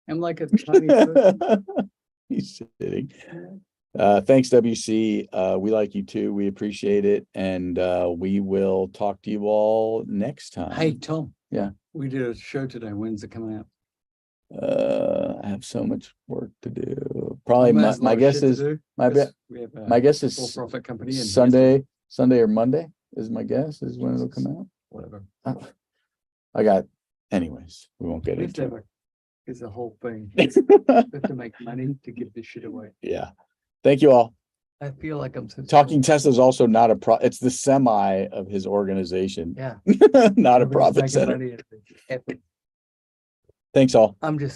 I'm like a tiny person. He's sitting. Thanks, WC. We like you too. We appreciate it. And we will talk to you all next time. Hey, Tom. Yeah. We did a show today. When's it coming out? I have so much work to do. Probably Tom has a lot my of guess shit to is do, my 'cause bet we have a my guess for-profit company. And he has to- Sunday or Monday is my guess is when it'll come out. Whatever. Anyways, we won't get We have to into have is the whole thing. it. We have to make money to give this shit away. Yeah. Thank you all. I feel like I'm so Talking Tesla is also not it's the semi of his organization, Yeah. not a Nobody's profit making center. money at it. Thanks all. I'm just